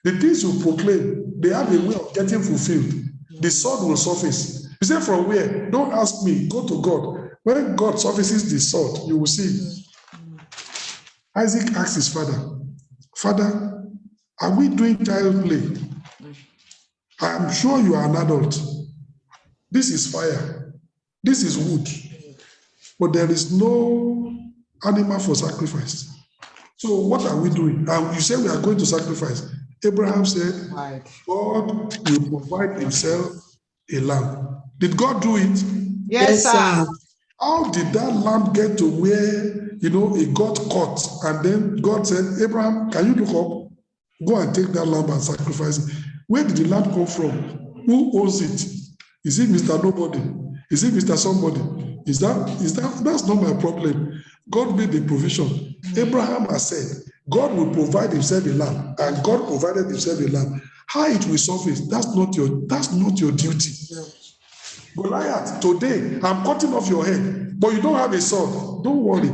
The things you proclaim, they have a way of getting fulfilled. The sword will surface. You say, from where? Don't ask me. Go to God. When God surfaces the sword, you will see. Isaac asked his father, Father, are we doing child play? I am sure you are an adult. This is fire. This is wood. But there is no animal for sacrifice. So what are we doing? You say we are going to sacrifice. Abraham said, God will provide himself a lamb. Did God do it? Yes, sir. How did that lamb get to where, it got caught? And then God said, Abraham, can you look up? Go and take that lamb and sacrifice it. Where did the lamb come from? Who owns it? Is it Mr. Nobody? Is it Mr. Somebody? That's not my problem. God made the provision. Abraham has said, God will provide himself a lamb, and God provided himself a lamb. How it will surface, that's not your duty. Goliath, today, I'm cutting off your head, but you don't have a sword. Don't worry.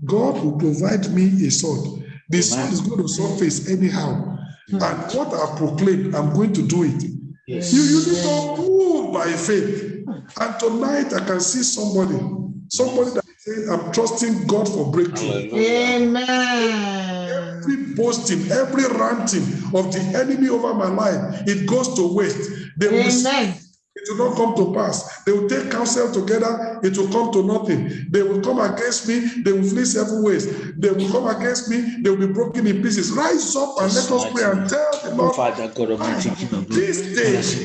God will provide me a sword. The sword is going to surface anyhow. And what I've proclaimed, I'm going to do it. Yes. You need to move by faith. And tonight I can see somebody that is saying, I'm trusting God for breakthrough. Amen. Every boasting, every ranting of the enemy over my life, it goes to waste. They will Amen. It will not come to pass. They will take counsel together. It will come to nothing. They will come against me. They will flee 7 ways. They will come against me. They will be broken in pieces. Rise up and let us pray and tell the Lord, Father God Almighty, this day is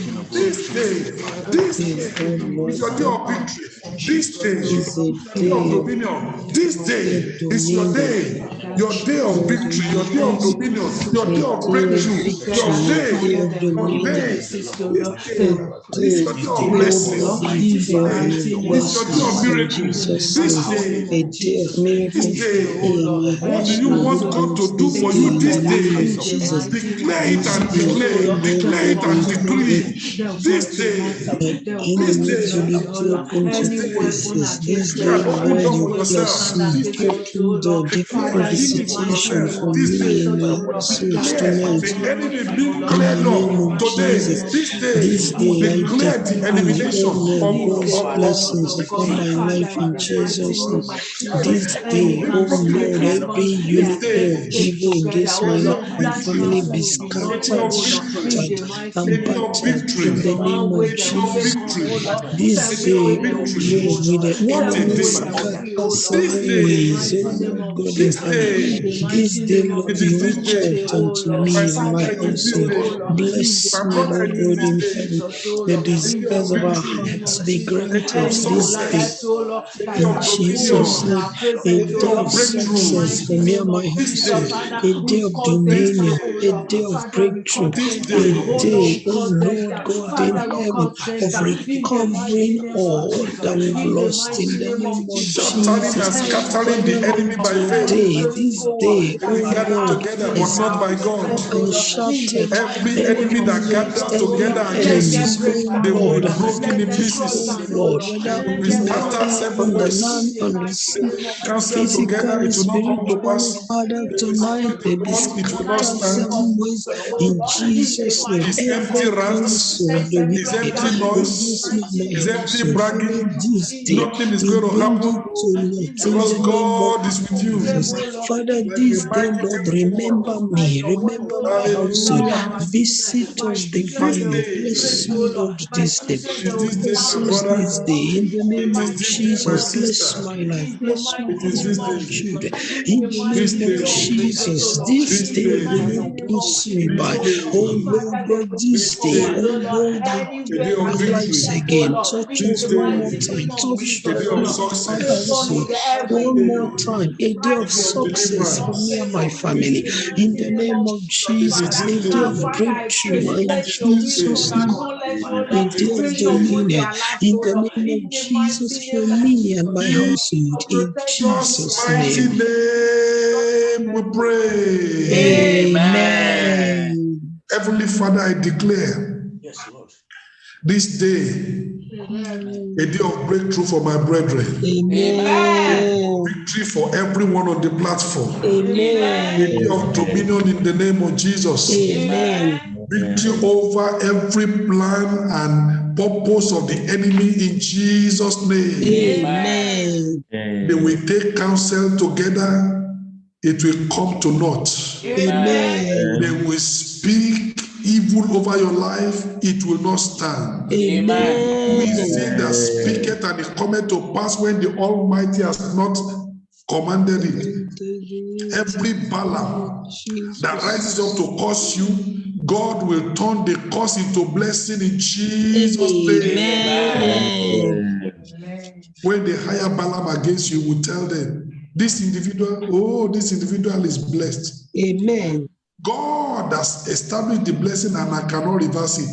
your day of victory. This day is your day of dominion. This day is your day of victory, your day of dominion, your day of breakthrough, your day is your day of blessing. This is your day of miracle. This day, what do you want God to do for you this day? Declare it and declare it and decree it. This day, enemies will be broken to pieces. This day, Lord, you bless me. Open door, declare visitation for me and my household tonight. the enemy being In the cleared name up of today. Jesus, This day, I declare the elimination declare of God's blessings upon thy life in Jesus' name. This day, oh Lord, every unit of evil against my life and family be scattered, shattered, and battered in the name of Jesus. This day, oh Lord, may the enemy scatter 7 ways, oh Lord God in heaven. This day, Lord, It is this reach day. out unto me and my household. Bless me, Lord God in heaven. The desires of our hearts be granted this day. In Jesus' name, a day of success for me and my household, a day of dominion, a day of breakthrough, a day, oh Lord God in heaven, of recovering all that we've lost in the name of Shattering and Jesus. scattering the enemy by faith. This day, We oh gather Lord, together, but is not by God. and shattered. Every enemy that gathers together against enemies, you, oh they they will Lord. be broken in pieces. Oh Lord, whether They will be scattered seven on the ways. land, on the sea, Cancel together, physically, it will not come to spiritually, pass. Father, They will tonight split they the be blood, it will not scattered stand. 7 ways in Jesus' name. His empty Every rants, counsel of the his wicked empty noise, against my his empty household, Father, bragging, this day nothing is we going to bring happen it to naught in because the name of God is with you. Jesus. Father, Like this a day, mighty Lord, tomorrow. remember me, remember my household. Hallelujah. Visit us This divinely. day, Bless me, Lord, this day. it is this day, Bless my us brother. this day in the name It of is this day, my Jesus. Bless sister. my life. Bless my It is home, this my day. children. In the This name of day. Jesus. This This day will day. not pass me This by. day. Oh Lord God, this This day. day. Oh Lord, A day of arise victory. again. Touch This us one more day. time. Touch A day of me and my success. household This one more day. time. A day A of day of success for me deliverance. and my This family. day. In the name of It is Jesus. this A day of day. breakthrough. In It is this Jesus' day. name. A It day is of this day. dominion. In the name of Jesus for me and my household. In Jesus' Jesus' mighty name. name we pray. Amen. Amen. Heavenly Father, I declare Yes, Lord. this day a day of breakthrough for my brethren, Amen. Amen. victory for everyone on the platform, a Amen. day of dominion in the name of Jesus, Amen. victory over every plan and purpose of the enemy in Jesus' name. Amen. They will take counsel together, it will come to naught. Amen. They will speak evil over your life, it will not stand. Amen. Who is Amen. it that speaketh and it cometh to pass when the Almighty has not commanded it? Every Balaam that rises up to curse you, God will turn the curse into blessing in Jesus' name. Amen. When they hire Balaam against you, will tell them, this individual is blessed. Amen. God has established the blessing and I cannot reverse it.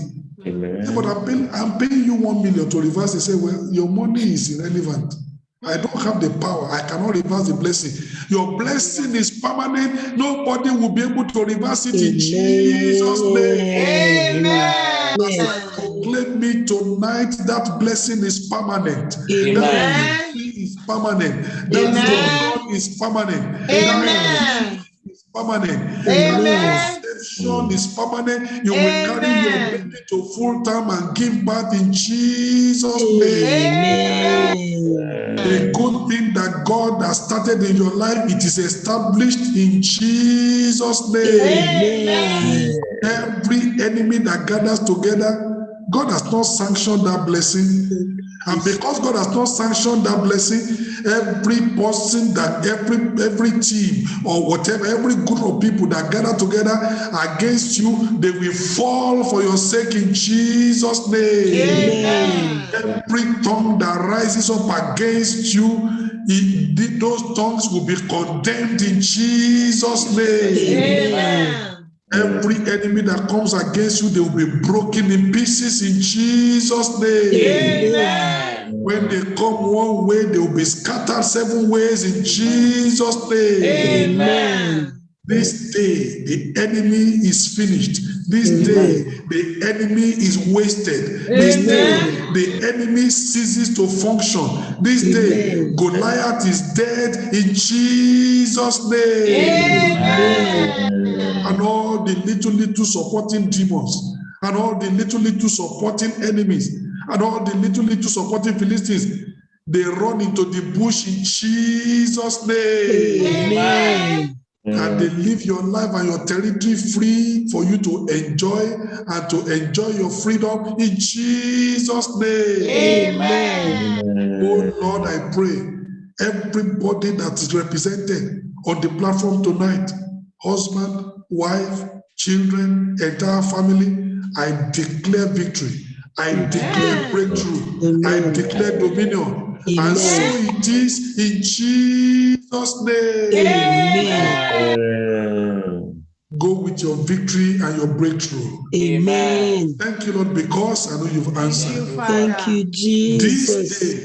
Yeah, but I'm paying you 1 million to reverse it. Say, well, your money is irrelevant. I don't have the power. I cannot reverse the blessing. Your blessing is permanent. Nobody will be able to reverse it in Jesus' name. As I proclaim me tonight, that blessing is permanent. That Amen. victory is permanent. That Amen. dominion is permanent. Amen. That is permanent. That Amen. conception is permanent. You will carry your baby to full time and give birth in Jesus' name. Amen. The good thing that God has started in your life, it is established in Jesus' name. Amen. Every enemy that gathers together, God has not sanctioned that blessing. And because God has not sanctioned that blessing, every person that every team or whatever, every group of people that gather together against you, they will fall for your sake in Jesus' name. Amen. Every tongue that rises up against you, those tongues will be condemned in Jesus' name. Amen. Every enemy that comes against you, they will be broken in pieces in Jesus' name. Amen. When they come one way, they will be scattered 7 ways in Jesus' name. Amen. This day, the enemy is finished. This day, Amen. the enemy is wasted. This day, the enemy ceases to function. This day, Amen. Goliath is dead in Jesus' name. Amen. And all the little supporting demons, and all the little supporting enemies, and all the little supporting Philistines, they run into the bush in Jesus' name. Amen. And they leave your life and your territory free for you to enjoy and to enjoy your freedom in Jesus' name. Amen. Oh Lord, I pray everybody that is represented on the platform tonight, husband, wife, children, entire family, I declare victory. I declare breakthrough. I Amen. declare dominion. And so Amen. it is in Jesus' name. Amen. Go with your victory and your breakthrough. Amen. Thank you, Lord, because I know you've answered. Thank you, This Jesus. day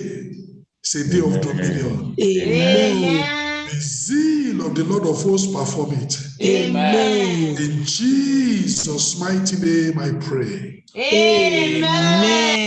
is a day of dominion. Amen. The zeal of the Lord of hosts perform it. Amen. In Jesus' mighty name I pray. Amen.